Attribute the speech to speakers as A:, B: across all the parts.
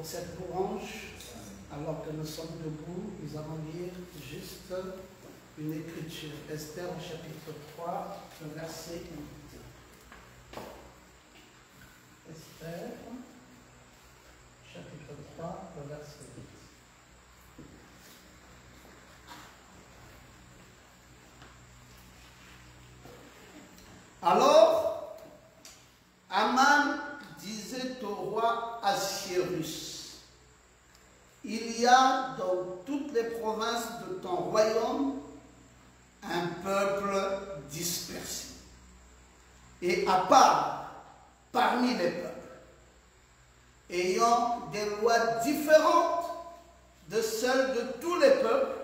A: pour cette louange. Alors que nous sommes debout, nous allons lire juste une écriture. Esther au chapitre 3, le verset 8. Esther, chapitre 3, le verset 8. Alors, Aman disait au roi Assuérus, il y a dans toutes les provinces de ton royaume un peuple dispersé et à part parmi les peuples, ayant des lois différentes de celles de tous les peuples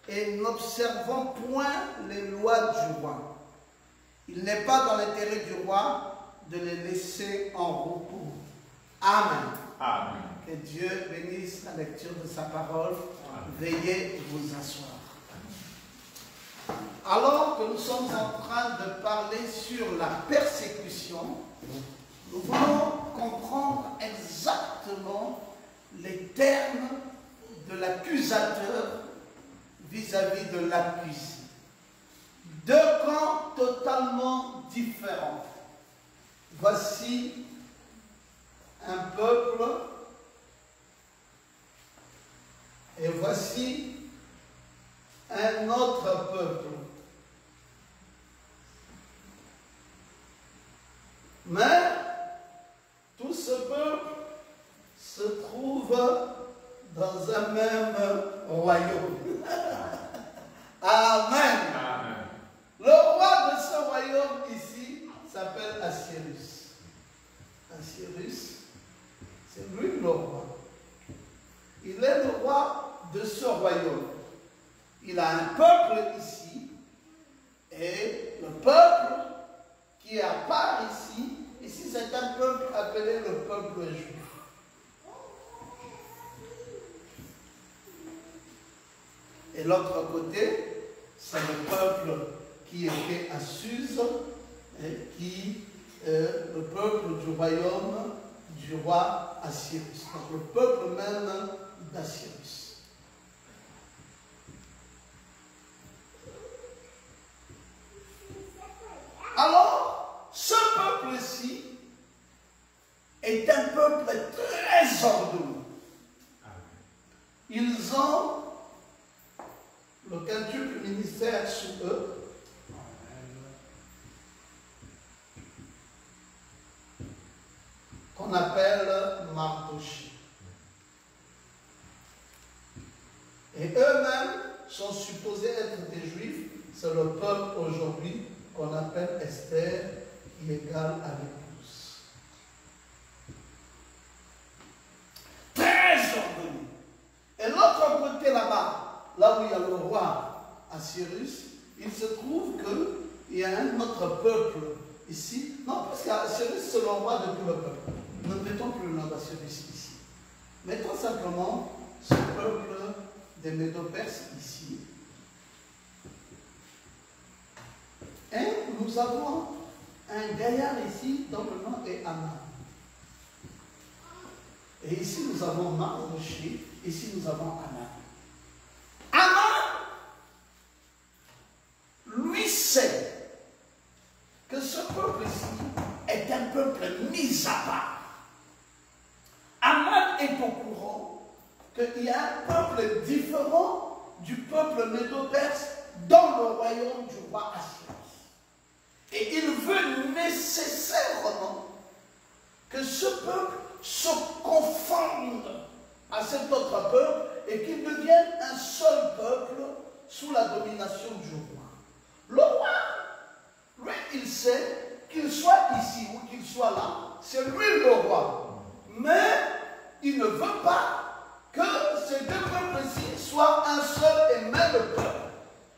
A: et n'observant point les lois du roi. Il n'est pas dans l'intérêt du roi de les laisser en repos. Amen.
B: Amen.
A: Que Dieu bénisse la lecture de sa parole. Amen. Veuillez vous asseoir. Alors que nous sommes en train de parler sur la persécution, nous voulons comprendre exactement les termes de l'accusateur vis-à-vis de l'accusé. Deux camps totalement différents. Voici un peuple et voici un autre peuple. Mais tout ce peuple se trouve dans un même royaume. Amen.
B: Amen.
A: Le roi de ce royaume ici s'appelle Assuérus. Assuérus, c'est lui le roi. Il est le roi de ce royaume. Il a un peuple ici, et le peuple qui est à part ici, c'est un peuple appelé le peuple juif. Et l'autre côté, c'est le peuple qui était à Suse, le peuple du royaume du roi Assuérus. Donc le peuple même d'Assuérus. Alors, ce peuple-ci est un peuple très ordonné. Ils ont le quintuple ministère sous eux. Qu'on appelle Mardochée. Et eux-mêmes sont supposés être des juifs. C'est le peuple aujourd'hui qu'on appelle Esther, qui est égale à l'épouse. Très ordonné. Et l'autre côté là-bas, là où il y a le roi Assuérus, il se trouve qu'il y a un autre peuple ici. Non, parce qu'Assuérus, c'est le roi de tout le peuple. Ne mettons plus le nom d'Assuérus ici. Mettons simplement ce peuple des Médo-Perses ici. Et nous avons un gaillard ici dont le nom est Aman. Et ici nous avons Mardochée, ici nous avons Aman. Aman, lui sait que ce peuple-ci est un peuple mis à part. Aman est au courant qu'il y a un peuple différent du peuple médo-perse dans le royaume du roi Assuérus. Et il veut nécessairement que ce peuple se confonde à cet autre peuple et qu'il devienne un seul peuple sous la domination du roi. Le roi, lui, il sait qu'il soit ici ou qu'il soit là, c'est lui le roi. Mais il ne veut pas que ces deux peuples-ci soient un seul et même peuple.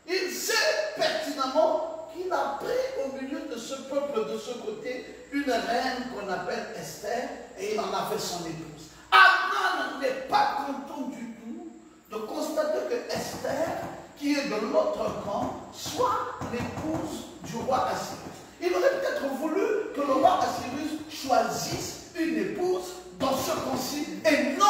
A: Il sait pertinemment qu'il a pris au milieu de ce peuple de ce côté une reine qu'on appelle Esther et il en a fait son épouse. Aman n'est pas content du tout de constater que Esther, qui est de l'autre camp, soit l'épouse du roi Assuérus. Il aurait peut-être voulu que le roi Assuérus choisisse une épouse dans ce concile et non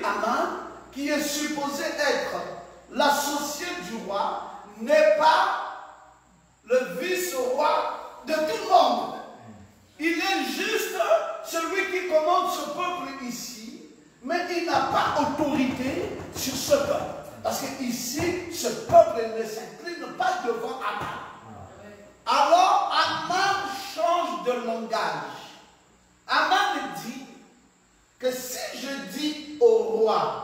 A: Aman, qui est supposé être l'associé du roi, n'est pas le vice-roi de tout le monde. Il est juste celui qui commande ce peuple ici, mais il n'a pas autorité sur ce peuple. Parce que ici, ce peuple ne s'incline pas devant Aman. Alors, Aman change de langage. Aman dit que si je dis au roi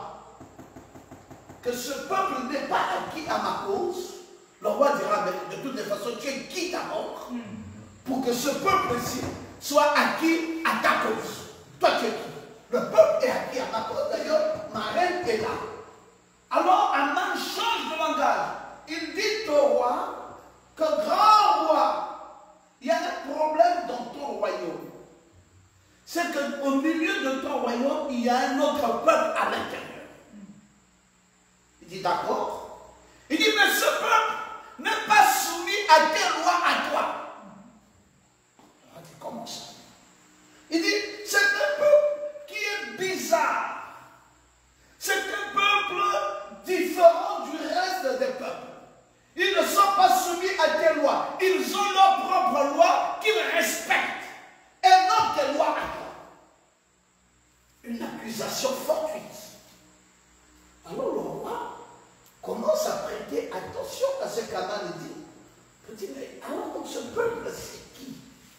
A: que ce peuple n'est pas acquis à ma cause, le roi dira, mais de toutes les façons, tu es qui d'abord pour que ce peuple-ci soit acquis à ta cause? Toi, tu es qui? Le peuple est acquis à ma cause, d'ailleurs, ma reine est là. Alors, Aman change de langage. Il dit au roi que, grand roi, il y a un problème dans ton royaume. C'est qu'au milieu de ton royaume, il y a un autre peuple à l'intérieur. Il dit, d'accord. Il dit, mais ce peuple n'est pas soumis à tes lois à toi. Il dit, comment ça? Il dit, c'est un peuple qui est bizarre. C'est un peuple différent du reste des peuples. Ils ne sont pas soumis à tes lois. Ils ont leurs propres lois qu'ils respectent. Et non tes lois à toi. Une accusation fortuite. Alors le roi commence à prêter attention à ce qu'Aman dit. Il dit, mais alors donc ce peuple, c'est qui?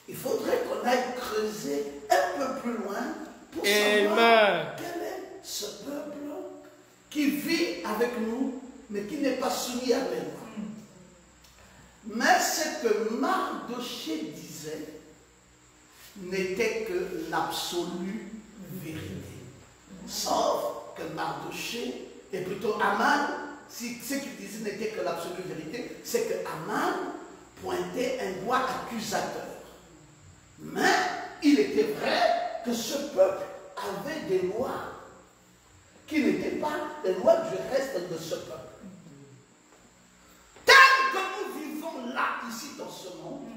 A: Il faudrait qu'on aille creuser un peu plus loin pour savoir quel est ce peuple qui vit avec nous, mais qui n'est pas soumis à mes lois. Mais ce que Mardochée disait n'était que l'absolue vérité. Sauf que Mardochée, et plutôt Aman, si ce qu'il disait n'était que l'absolue vérité, c'est que Aman pointait un doigt accusateur. Mais il était vrai que ce peuple avait des lois qui n'étaient pas les lois du reste de ce peuple. Tant que nous vivons là, ici, dans ce monde,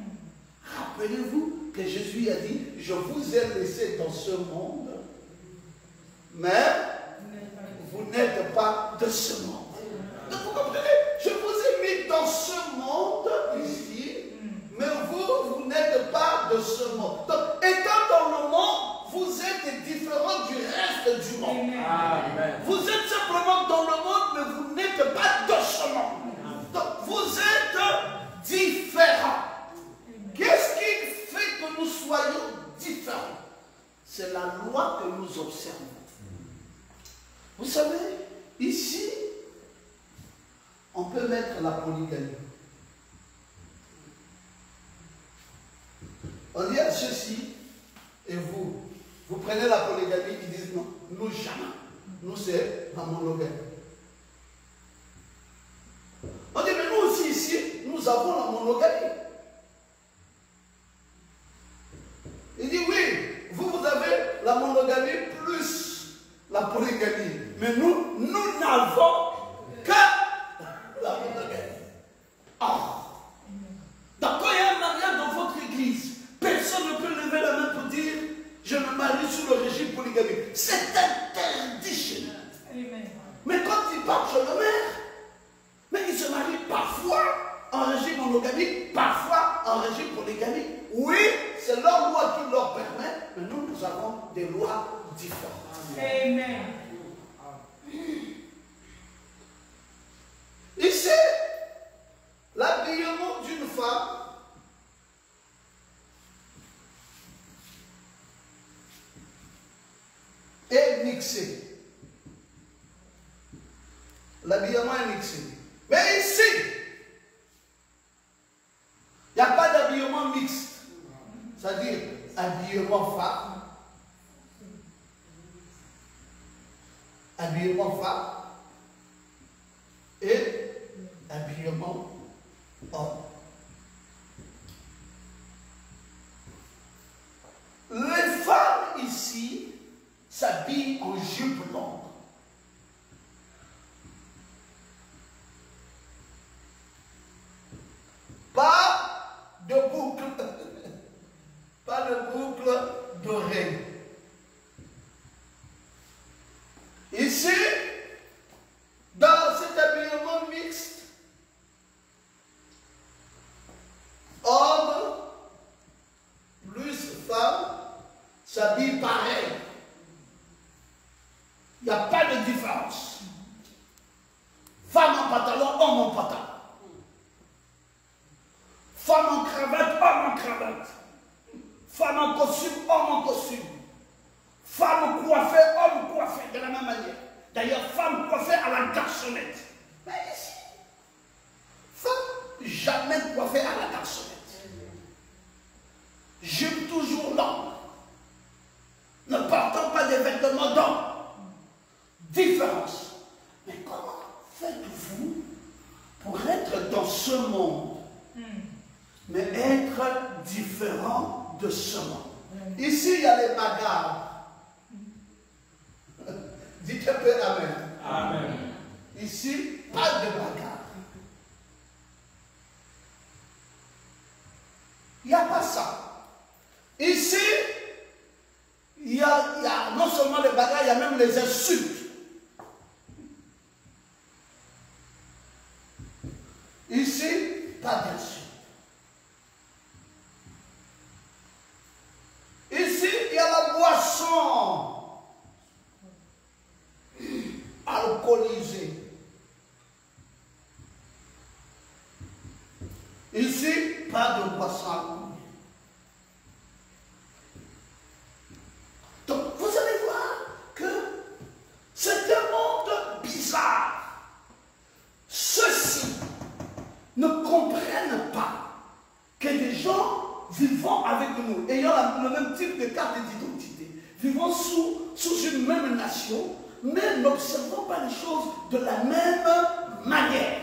A: rappelez-vous que Jésus a dit, je vous ai laissé dans ce monde, mais vous n'êtes pas de ce monde. Donc vous comprenez, je vous ai mis dans ce monde ici, mais vous n'êtes pas de ce monde. Donc, étant dans le monde, vous êtes différent du reste du monde. Amen. Vous êtes simplement dans le monde, mais vous n'êtes pas de ce monde. Donc, vous êtes différents. Qu'est-ce qui fait que nous soyons différents? C'est la loi que nous observons. Vous savez, ici, on peut mettre la polygamie. On dit à ceux-ci, et vous prenez la polygamie, ils disent non, nous jamais. Nous, c'est la monogamie. On dit, mais nous aussi ici, nous avons la monogamie. Il dit, oui, vous avez la monogamie plus la polygamie. Mais nous n'avons que la monogamie. Or, donc quand il y a un mariage dans votre église, personne ne peut lever la main pour dire je me marie sous le régime polygamique. C'est interdit chez nous. Mais quand il part chez le maire, mais il se marie parfois en régime monogamique, parfois en régime polygamique. Oui, c'est leur loi qui leur permet, mais nous avons des lois différentes. Amen. Ici, l'habillement d'une femme est mixé. L'habillement est mixé. Mais ici, il n'y a pas d'habillement mixte. C'est-à-dire habillement femme, habillement femme et habillement homme. Les femmes ici s'habillent en jupe longue. Pas de boucle, pas de boucle dorée. Ici, différentes. Femmes en costume, hommes en costume. Femmes coiffées, hommes coiffés de la même manière. D'ailleurs, femmes coiffées à la garçonnette. Mais ici, femmes jamais coiffées à la garçonnette. Jupe toujours longue. Ne portant pas des vêtements d'hommes. Différence. Mais comment faites-vous pour être dans ce monde, mais être différent de ce monde? Ici, il y a les bagarres. Dites un peu Amen.
B: Amen.
A: Ici, pas de bagarre. Il n'y a pas ça. Ici, il y a non seulement les bagarres, il y a même les insultes. Ici, pas d'insultes. Ici, il y a la boisson alcoolisée. Ici, pas de boisson alcoolisée. Donc, vous allez voir que c'est un monde bizarre. Ceux-ci ne comprennent pas que des gens vivant avec nous, ayant le même type de carte d'identité, vivant sous une même nation, mais n'observant pas les choses de la même manière.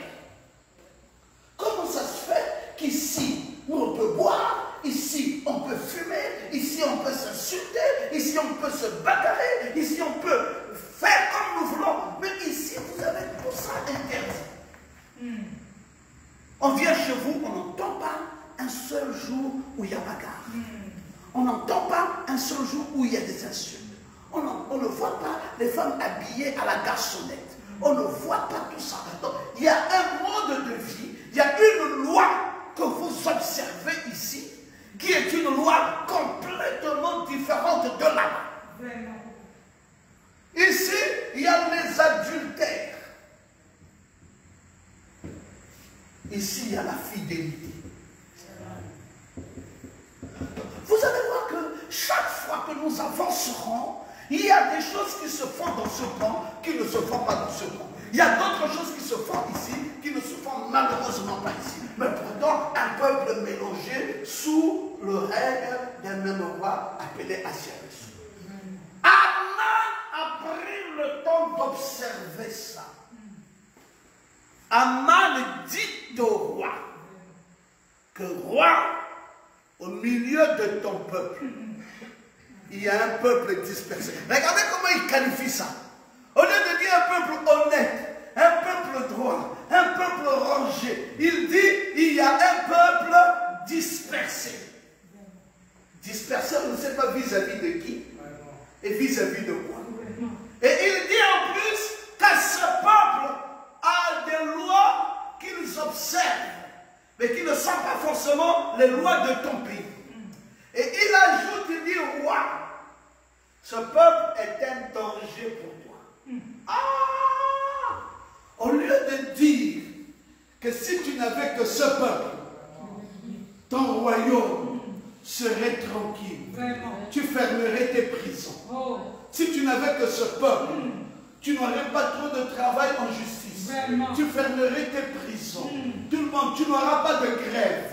A: Comment ça se fait qu'ici, nous on peut boire, ici on peut fumer, ici on peut s'insulter, ici on peut se bagarrer, ici on peut faire comme nous voulons, mais ici vous avez tout ça interdit. On vient chez vous, on n'entend pas un seul jour où il y a bagarre. On n'entend pas un seul jour où il y a des insultes. On ne voit pas les femmes habillées à la garçonnette. On ne voit pas tout ça. Donc, il y a un mode de vie, il y a une loi que vous observez ici, qui est une loi complètement différente de là-bas. Ici, il y a les adultères. Ici, il y a la fidélité. Vous allez voir que chaque fois que nous avancerons, il y a des choses qui se font dans ce plan qui ne se font pas dans ce plan. Il y a d'autres choses qui se font ici qui ne se font malheureusement pas ici. Mais pourtant, un peuple mélangé sous le règne d'un même roi appelé Assyrie. Aman a pris le temps d'observer ça. Aman dit au roi que roi, au milieu de ton peuple, il y a un peuple dispersé. Regardez comment il qualifie ça. Au lieu de dire un peuple honnête, un peuple droit, un peuple rangé, il dit il y a un peuple dispersé. Dispersé, on ne sait pas vis-à-vis de qui et vis-à-vis de quoi. Et il dit en plus que ce peuple a des lois qu'ils observent, mais qui ne sont pas forcément les lois de ton pays. Et il ajoute, il dit, roi, ce peuple est un danger pour toi. Ah! Au lieu de dire que si tu n'avais que ce peuple, ton royaume serait tranquille. Tu fermerais tes prisons. Si tu n'avais que ce peuple, tu n'aurais pas trop de travail en justice. Tu fermerais tes prisons. Tout le monde, tu n'auras pas de grève.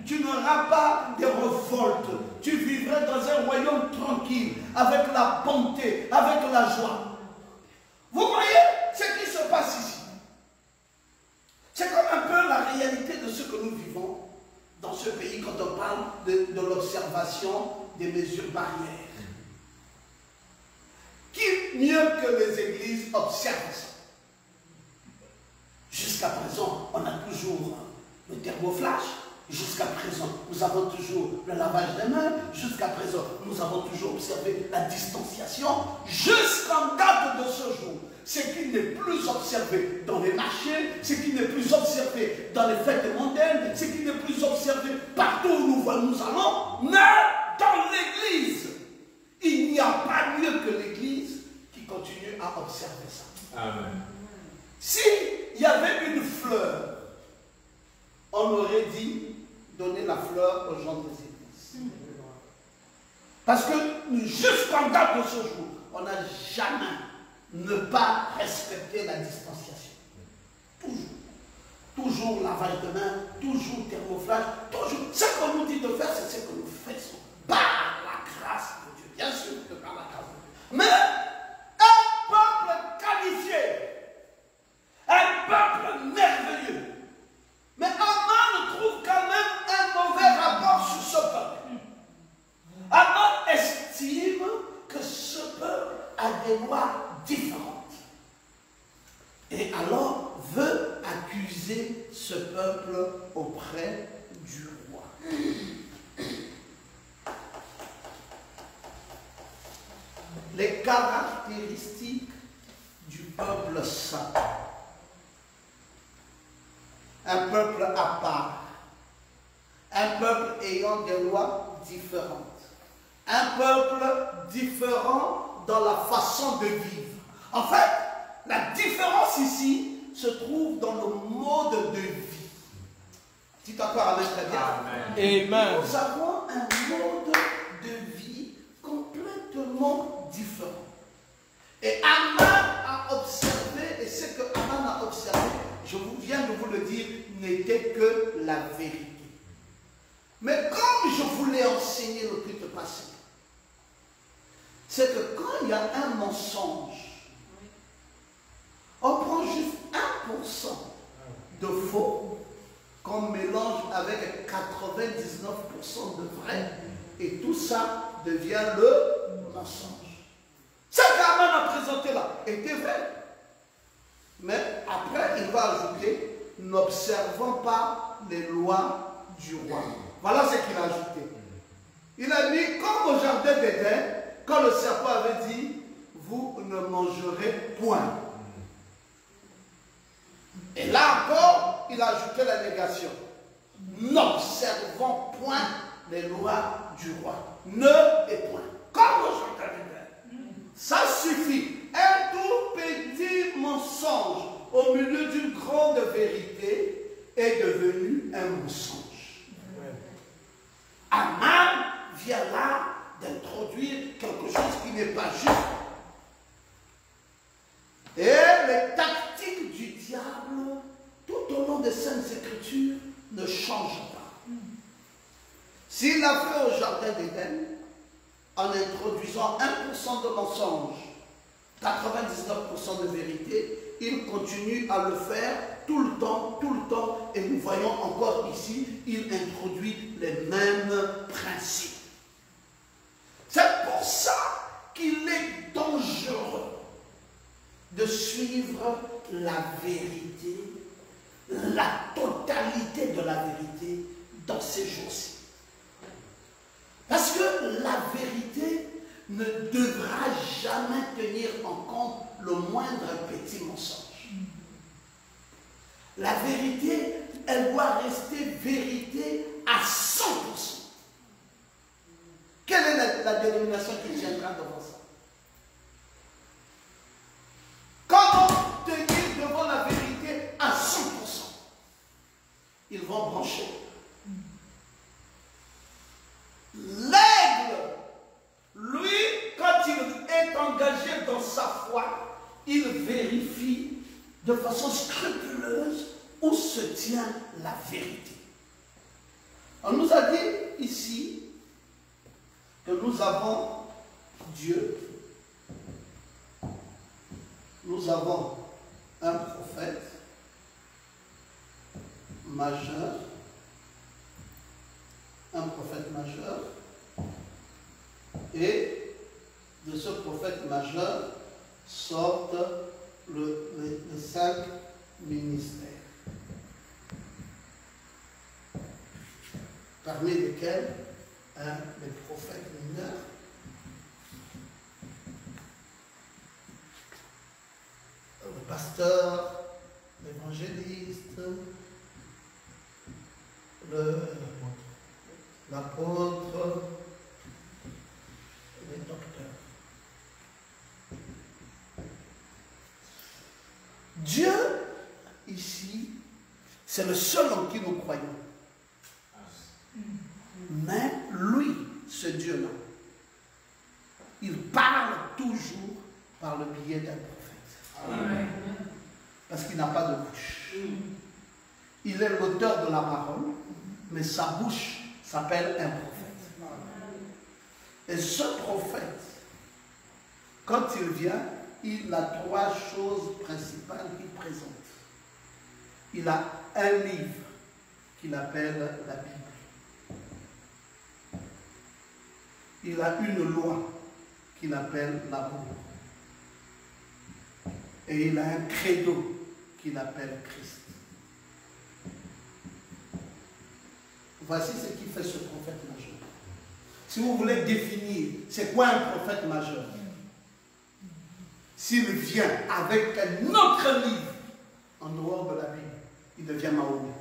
A: Tu n'auras pas de révolte. Tu vivrais dans un royaume tranquille, avec la bonté, avec la joie. Vous voyez ce qui se passe ici? C'est comme un peu la réalité de ce que nous vivons dans ce pays quand on parle de l'observation des mesures barrières. Qui mieux que les églises observe ça? Jusqu'à présent, on a toujours le thermoflash. Jusqu'à présent, nous avons toujours le lavage des mains. Jusqu'à présent, nous avons toujours observé la distanciation. Jusqu'en date de ce jour, ce qui n'est plus observé dans les marchés, ce qui n'est plus observé dans les fêtes mondaines, ce qui n'est plus observé partout où nous allons, mais dans l'église. Il n'y a pas mieux que l'église qui continue à observer ça.
B: Amen.
A: S'il y avait une fleur, on aurait dit donner la fleur aux gens des églises. Parce que jusqu'en date de ce jour, on n'a jamais ne pas respecté la distanciation. Toujours. Toujours lavage de main, toujours thermoflage, toujours. Ce qu'on nous dit de faire, c'est ce que nous faisons. Par la grâce de Dieu. Bien sûr que par la grâce de Dieu. Mais un peuple qualifié, un peuple merveilleux. Mais Aman trouve quand même un mauvais rapport sur ce peuple. Aman estime que ce peuple a des lois différentes. Et alors veut accuser ce peuple auprès du roi. Les caractéristiques du peuple saint. Un peuple à part. Un peuple ayant des lois différentes. Un peuple différent dans la façon de vivre. En fait, la différence ici se trouve dans le mode de vie. Dites encore amen très bien.
B: Amen.
A: Nous avons un mode de vie complètement différent. Et Aman a observé, et ce que Aman a observé, je vous viens de vous le dire, n'était que la vérité. Mais comme je vous l'ai enseigné le culte passé, c'est que quand il y a un mensonge, on prend juste 1% de faux qu'on mélange avec 99% de vrai et tout ça devient le mensonge. Ce qu'Aman a présenté là était vrai. Mais après, il va ajouter, n'observant pas les lois du roi. Voilà ce qu'il a ajouté. Il a dit, comme au jardin d'Éden, quand le serpent avait dit, vous ne mangerez point. Et là encore, il a ajouté la négation. N'observant point les lois du roi. Ne et point. Comme au jardin d'Éden. Ça suffit. Un tout petit mensonge au milieu d'une grande vérité est devenu un mensonge. Aman vient là d'introduire quelque chose qui n'est pas juste. Et les tactiques du diable, tout au long des Saintes Écritures, ne changent pas. S'il a fait au jardin d'Éden, en introduisant 1% de mensonge, 99% de vérité, il continue à le faire tout le temps, et nous voyons encore ici, il introduit les mêmes principes. C'est pour ça qu'il est dangereux de suivre la vérité, la totalité de la vérité dans ces jours-ci. Parce que la vérité ne devra jamais tenir en compte le moindre petit mensonge. La vérité, elle doit rester vérité à 100%. Quelle est la dénomination qui tiendra devant ça? Comment tenir devant la vérité à 100%? Ils vont brancher. L'aigle, lui, quand il est engagé dans sa foi, il vérifie de façon scrupuleuse où se tient la vérité. On nous a dit ici que nous avons Dieu, nous avons un prophète majeur, et de ce prophète majeur sortent les 5 ministères, parmi lesquels les prophètes mineurs, le pasteur, l'évangéliste, l'apôtre, les docteurs. Dieu, ici, c'est le seul en qui nous croyons. Mais lui, ce Dieu-là, il parle toujours par le biais d'un prophète. Amen. Parce qu'il n'a pas de bouche. Il est l'auteur de la parole, mais sa bouche s'appelle un prophète. Et ce prophète, quand il vient, il a trois choses principales qu'il présente. Il a un livre qu'il appelle la Bible. Il a une loi qu'il appelle l'amour. Et il a un credo qu'il appelle Christ. Voici ce qui fait ce prophète majeur. Si vous voulez définir, c'est quoi un prophète majeur? S'il vient avec un autre livre en dehors de la Bible, il devient Mahomet.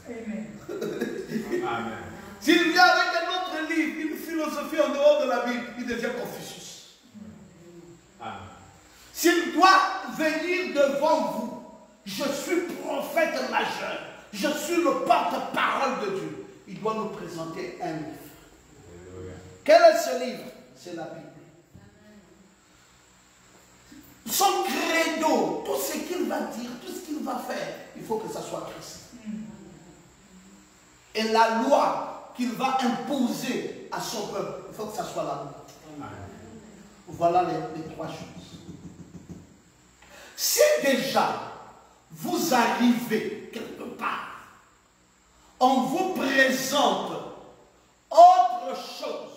A: Amen. Amen. S'il vient avec un autre livre, une philosophie en dehors de la Bible, il devient Confucius. Amen. S'il doit venir devant vous, je suis prophète majeur, je suis le porte-parole de Dieu, il doit nous présenter un livre. Alléluia. Quel est ce livre? C'est la Bible. Son credo, tout ce qu'il va dire, tout ce qu'il va faire, il faut que ça soit Christ. Et la loi qu'il va imposer à son peuple, il faut que ça soit l'amour. Voilà les trois choses. Si déjà vous arrivez quelque part, on vous présente autre chose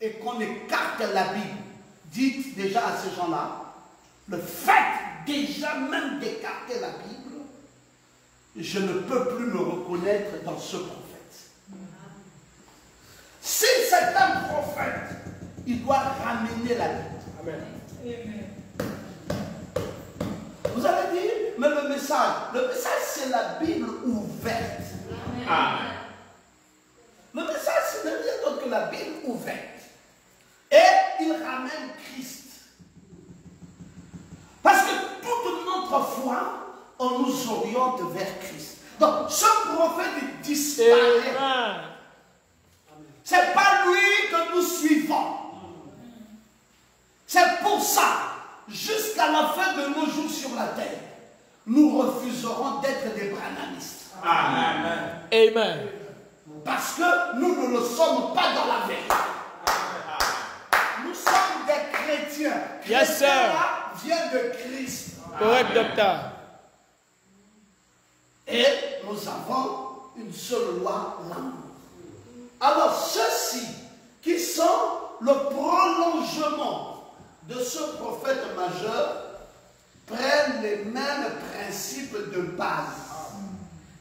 A: et qu'on écarte la Bible, dites déjà à ces gens-là, le fait déjà même d'écarter la Bible, je ne peux plus me reconnaître dans ce prophète. Si c'est un prophète, il doit ramener la Bible. Amen. Vous allez dire, mais le message c'est la Bible ouverte. Amen. Le message c'est rien d'autre que la Bible ouverte. Et il ramène Christ. Parce que toute notre foi, on nous oriente vers Christ. Donc, ce prophète disparaît. Ce n'est pas lui que nous suivons. C'est pour ça, jusqu'à la fin de nos jours sur la terre, nous refuserons d'être des branhamistes. Amen. Amen. Parce que nous ne le sommes pas dans la vérité. Nous sommes des chrétiens.
B: Yes, sir.
A: Vient de Christ.
B: Correct, docteur.
A: Et nous avons une seule loi, l'amour. Alors, ceux-ci qui sont le prolongement de ce prophète majeur prennent les mêmes principes de base.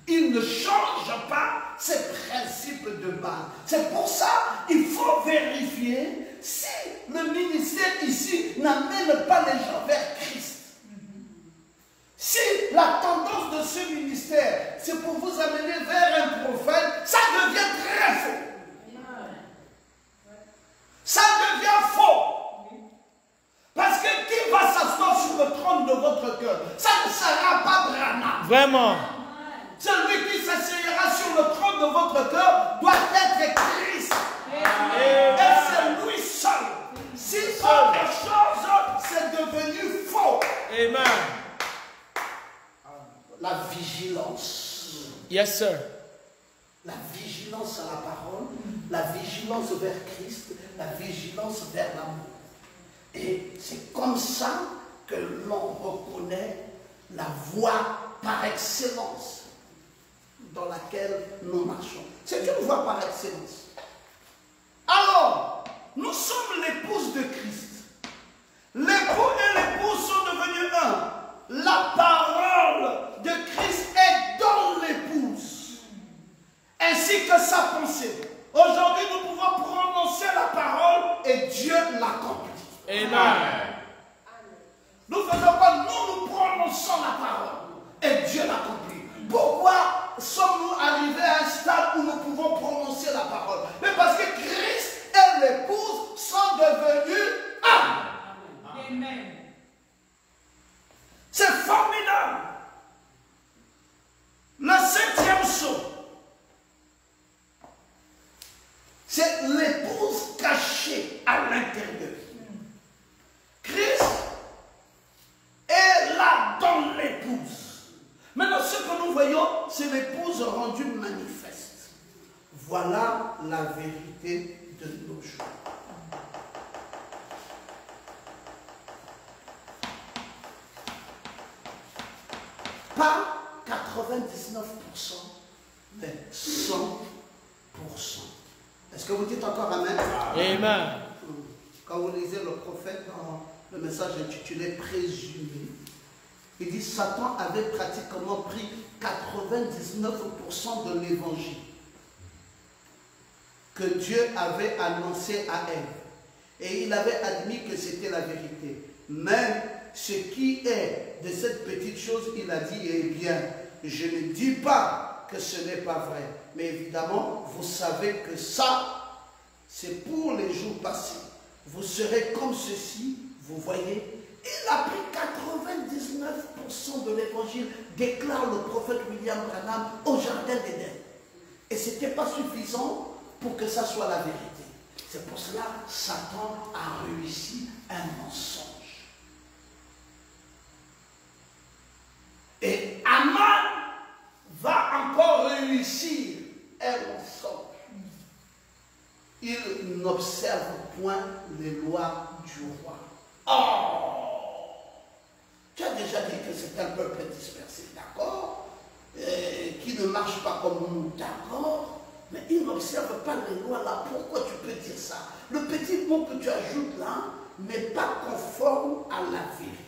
A: Ils ne changent pas ces principes de base. C'est pour ça qu'il faut vérifier si le ministère ici n'amène pas les gens vers Christ. Si la tendance de ce ministère, c'est pour vous amener vers un prophète, ça devient très faux. Ça devient faux. Parce que qui va s'asseoir sur le trône de votre cœur? Ça ne sera pas Branham.
B: Vraiment.
A: Celui qui s'asseyera sur le trône de votre cœur doit être Christ. Et c'est lui seul. Si autre chose, c'est devenu faux.
B: Amen.
A: La vigilance.
B: Yes, sir.
A: La vigilance à la parole, la vigilance vers Christ, la vigilance vers l'amour. Et c'est comme ça que l'on reconnaît la voie par excellence dans laquelle nous marchons. C'est une voie par excellence. Alors, nous sommes l'épouse de Christ. L'époux et l'épouse sont devenus un. La parole de Christ est dans l'épouse, ainsi que sa pensée. Aujourd'hui, nous pouvons prononcer la parole et Dieu l'accomplit. Amen. Nous ne faisons pas, nous prononçons la parole et Dieu l'accomplit. Pourquoi sommes-nous arrivés à un stade où nous pouvons prononcer la parole? Mais parce que Christ et l'épouse sont devenus un. Amen. C'est formidable. Le 7e sceau. C'est l'épouse cachée à l'intérieur. Christ est là dans l'épouse. Maintenant, ce que nous voyons, c'est l'épouse rendue manifeste. Voilà la vérité de nos jours. Pas 99%, mais 100%. Est-ce que vous dites encore Amen?
B: Amen.
A: Quand vous lisez le prophète dans le message intitulé Présumé, il dit Satan avait pratiquement pris 99% de l'évangile que Dieu avait annoncé à Ève. Et il avait admis que c'était la vérité. Mais ce qui est de cette petite chose, il a dit, eh bien, je ne dis pas que ce n'est pas vrai. Mais évidemment, vous savez que ça, c'est pour les jours passés. Vous serez comme ceci, vous voyez. Il a pris 99% de l'évangile, déclare le prophète William Branham au jardin d'Éden. Et ce n'était pas suffisant pour que ça soit la vérité. C'est pour cela que Satan a réussi un mensonge. Et Aman va encore réussir un mensonge. Il n'observe point les lois du roi. Oh! Tu as déjà dit que c'est un peuple dispersé, d'accord? Qui ne marche pas comme nous, d'accord? Mais il n'observe pas les lois là. Pourquoi tu peux dire ça? Le petit mot que tu ajoutes là n'est pas conforme à la vérité.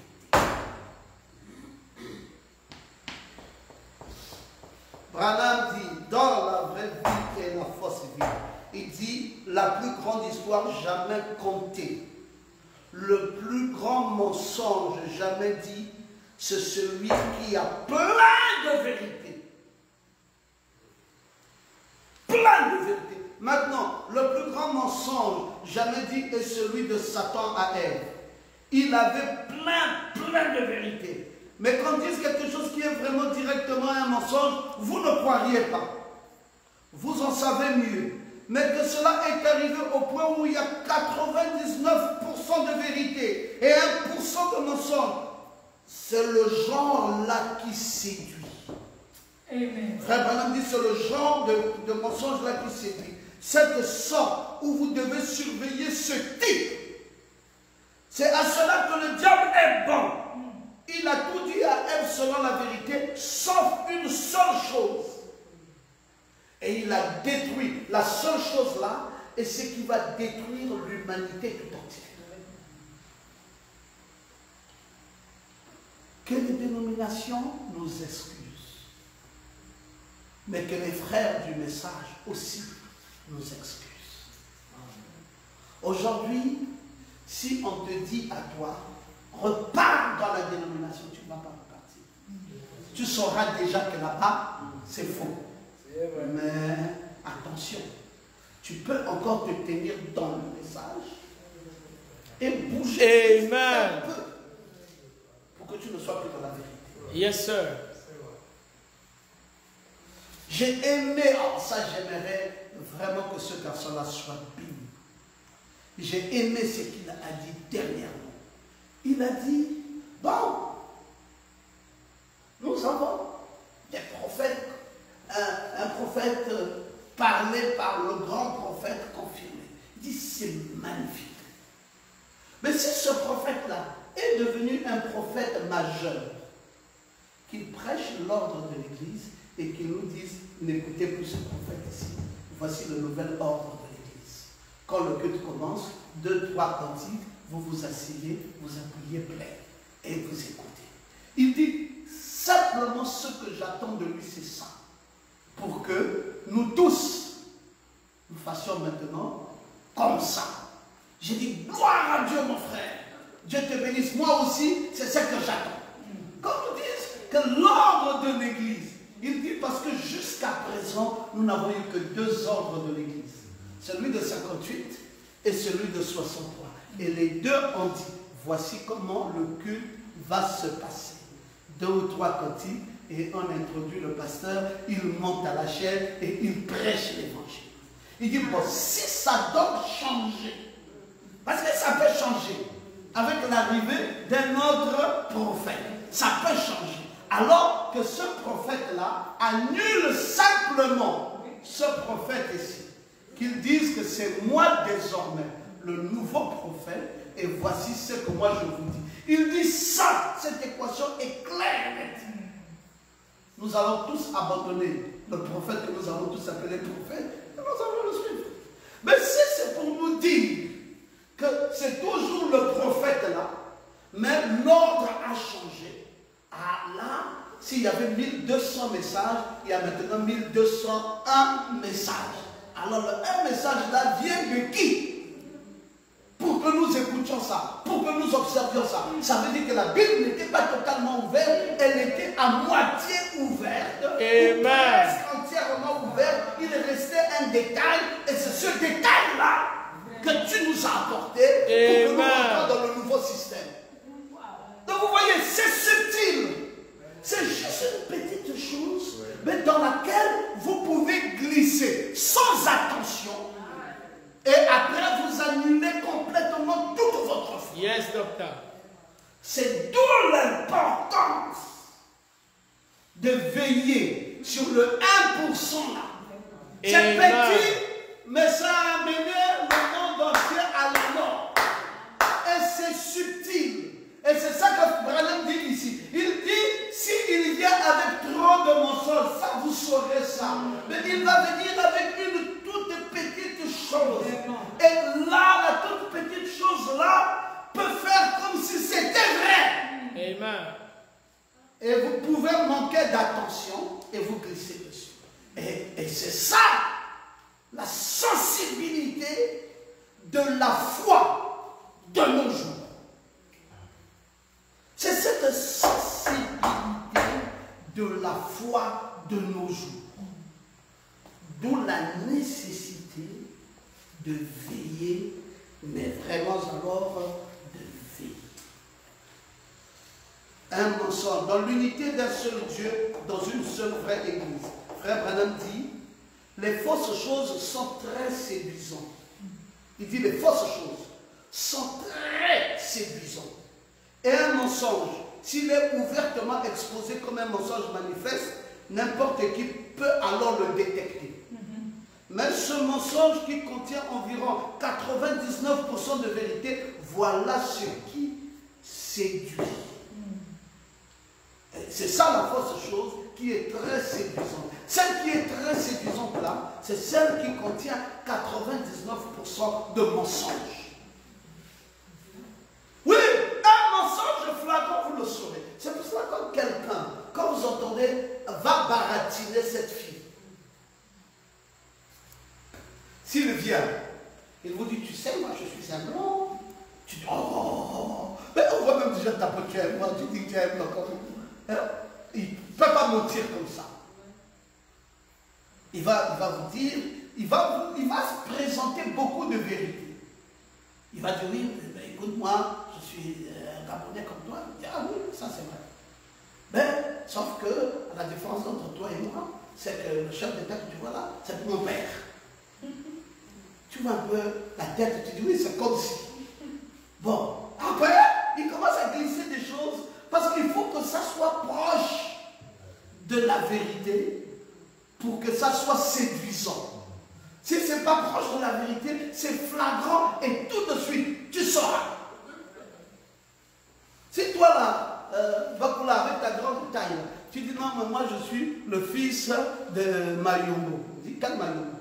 A: Branham dit, dans la vraie vie et la fausse vie, il dit, la plus grande histoire jamais contée, le plus grand mensonge jamais dit, c'est celui qui a plein de vérité. Plein de vérité. Maintenant, le plus grand mensonge jamais dit est celui de Satan à Ève. Il avait plein de vérité. Mais quand on dit quelque chose qui est vraiment directement un mensonge, vous ne croiriez pas. Vous en savez mieux. Mais que cela est arrivé au point où il y a 99% de vérité et 1% de mensonge. C'est le genre là qui séduit.
C: Amen.
A: Frère Branham dit c'est le genre de mensonge là qui séduit. Cette sorte où vous devez surveiller ce type. C'est à cela que le diable est bon. Il a tout dit à Ève selon la vérité, sauf une seule chose. Et il a détruit la seule chose là, et ce qui va détruire l'humanité tout entière. Que les dénominations nous excusent, mais que les frères du message aussi nous excusent. Aujourd'hui, si on te dit à toi, repars dans la dénomination, tu ne vas pas repartir. Tu sauras déjà que là-bas, c'est faux. Mais attention, tu peux encore te tenir dans le message et bouger un peu pour que tu ne sois plus dans la vérité.
B: Yes, sir.
A: J'ai aimé, alors ça j'aimerais vraiment que ce garçon-là soit béni. J'ai aimé ce qu'il a dit dernièrement. Il a dit, bon, nous avons des prophètes, un prophète parlé par le grand prophète confirmé. Il dit, c'est magnifique. Mais si ce prophète-là est devenu un prophète majeur, qu'il prêche l'ordre de l'Église et qu'il nous dise, n'écoutez plus ce prophète ici, voici le nouvel ordre de l'Église. Quand le culte commence, 2, 3 cantiques, vous vous asseyez, vous appuyez plein et vous écoutez. Il dit, simplement ce que j'attends de lui, c'est ça. Pour que nous tous, nous fassions maintenant comme ça. J'ai dit, gloire à Dieu mon frère. Dieu te bénisse. Moi aussi, c'est ce que j'attends. Quand on dit que l'ordre de l'Église, il dit parce que jusqu'à présent, nous n'avons eu que 2 ordres de l'Église. Celui de 58 et celui de 63. Et les 2 ont dit, voici comment le culte va se passer. 2 ou 3 cantiques et on introduit le pasteur, il monte à la chaîne et il prêche l'évangile. Il dit, bon, si ça doit changer, parce que ça peut changer avec l'arrivée d'un autre prophète, ça peut changer. Alors que ce prophète-là annule simplement ce prophète ici. Qu'ils disent que c'est moi désormais le nouveau prophète et voici ce que moi je vous dis. Il dit ça, cette équation est claire et nette. Nous allons tous abandonner le prophète que nous avons tous appelé prophète et nous allons le suivre. Mais si c'est pour nous dire que c'est toujours le prophète là, mais l'ordre a changé. Ah là, s'il y avait 1200 messages, il y a maintenant 1201 messages. Alors le un message là vient de qui? Pour que nous écoutions ça, pour que nous observions ça. Ça veut dire que la Bible n'était pas totalement ouverte, elle était à moitié ouverte.
B: Amen.
A: Presque entièrement ouverte. Il restait un détail, et c'est ce détail-là que tu nous as apporté pour que nous rentrions dans le nouveau système. Donc vous voyez, c'est subtil. C'est juste une petite chose, mais dans laquelle vous pouvez glisser sans attention. Et après, vous annulez complètement toute votre foi.
B: Yes, docteur.
A: C'est d'où l'importance de veiller sur le 1% là. C'est petit, mais ça a amené le monde entier à la mort. Et c'est subtil. Et c'est ça que Branham dit ici. Il dit, s'il vient avec trop de mensonges, ça vous saurez ça. Mais il va venir avec une toute petite chose. Et là, la toute petite chose-là peut faire comme si c'était vrai.
B: Amen.
A: Et vous pouvez manquer d'attention et vous glisser dessus. Et c'est ça, la sensibilité de la foi de nos jours. C'est cette sensibilité de la foi de nos jours. D'où la nécessité de veiller, mais vraiment alors de veiller. Un mensonge dans l'unité d'un seul Dieu, dans une seule vraie Église. Frère Branham dit, les fausses choses sont très séduisantes. Il dit, les fausses choses sont très séduisantes. Et un mensonge, s'il est ouvertement exposé comme un mensonge manifeste, n'importe qui peut alors le détecter. Mais ce mensonge qui contient environ 99% de vérité, voilà ce qui séduit. C'est ça la fausse chose qui est très séduisante. Celle qui est très séduisante là, c'est celle qui contient 99% de mensonges. Oui, un mensonge flagrant, vous le saurez. C'est pour cela que quelqu'un, quand vous entendez, va baratiner cette fille. S'il vient, il vous dit, tu sais, moi je suis un blanc. Tu dis, oh, mais on voit même déjà ta peau, tu aimes moi, tu dis que tu aimes encore. Il ne peut pas mentir comme ça. Il va vous dire, il va se présenter beaucoup de vérités. Il va dire, oui, ben, écoute, moi, je suis un Gabonais comme toi. Il dit, ah oui, ça c'est vrai. Mais, sauf que, la différence entre toi et moi, c'est que le chef d'État que tu vois là, c'est mon père. Tu vois un peu la tête, tu dis, oui, c'est comme si. Bon, après, il commence à glisser des choses, parce qu'il faut que ça soit proche de la vérité, pour que ça soit séduisant. Si ce n'est pas proche de la vérité, c'est flagrant et tout de suite, tu sauras. Si toi là, Bakula, avec ta grande taille, tu dis non, mais moi je suis le fils de Mayombo. Dis, quel Mayombo?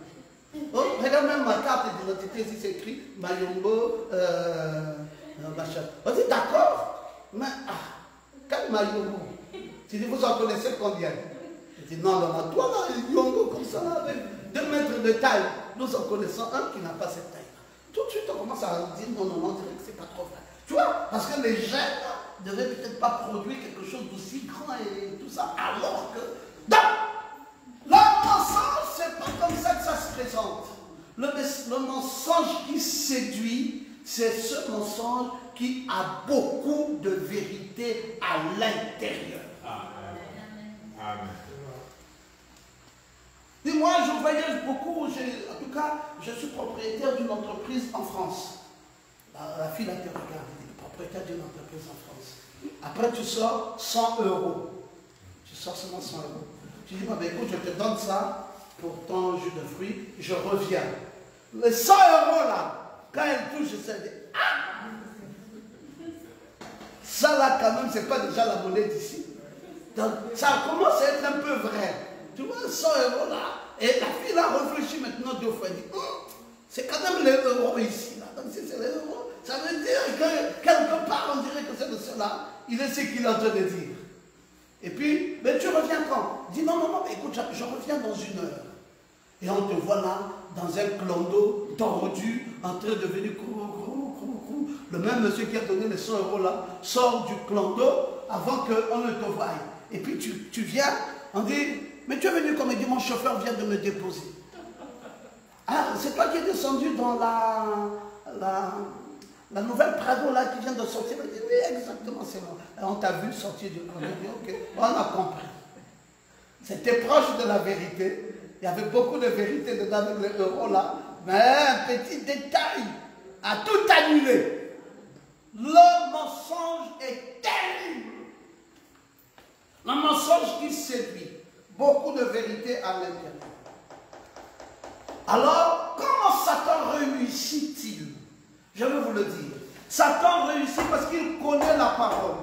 A: Oh, regarde même ma carte d'identité, ici c'est écrit Mayombo, machin. On dit d'accord, mais quel Mayombo? Tu dis, vous en connaissez combien? Je dis non, non, toi là, Yongo comme ça, avec 2 mètres de taille, nous en connaissons un qui n'a pas cette taille-là. Tout de suite, on commence à dire non, non, on dirait que c'est pas trop vrai. Tu vois, parce que les gènes ne devaient peut-être pas produire quelque chose d'aussi grand et tout ça, alors que. Donc, le mensonge, c'est pas comme ça que ça se présente. Le mensonge qui séduit, c'est ce mensonge qui a beaucoup de vérité à l'intérieur.
D: Amen. Amen.
A: Dis-moi, je voyage beaucoup. En tout cas, je suis propriétaire d'une entreprise en France. La fille là te regarde, elle est propriétaire d'une entreprise en France. Après, tu sors 100 euros. Tu sors seulement 100 euros. Tu dis, bah, écoute, je te donne ça pour ton jus de fruits, je reviens. Les 100 euros là, quand elle touche, je sais, ah! Ça là, quand même, c'est pas déjà la monnaie d'ici. Donc, ça commence à être un peu vrai. Tu vois, 100 euros là, et la fille là réfléchit maintenant 2 fois, elle dit, c'est quand même les euros ici là. Donc, si c'est les euros, ça veut dire que quelque part, on dirait que c'est de cela. Il est ce qu'il est en train de dire. Et puis, mais tu reviens quand? Dis non, mais écoute, je reviens dans 1 heure. Et on te voit là, dans un clando tordu, en train de venir crou. Le même monsieur qui a donné les 100 euros là, sort du clando avant qu'on ne te voie. Et puis tu viens, on dit, mais tu es venu comme il dit, mon chauffeur vient de me déposer. Ah, c'est toi qui es descendu dans la nouvelle Prado là qui vient de sortir. Il dit, oui, exactement, c'est moi. On t'a vu sortir du clando. Ok, on a compris. C'était proche de la vérité. Il y avait beaucoup de vérité dedans avec les euros là. Mais un petit détail a tout annulé. Le mensonge est terrible. Le mensonge qui séduit. Beaucoup de vérité à l'intérieur. Alors, comment Satan réussit-il? Je vais vous le dire. Satan réussit parce qu'il connaît la parole.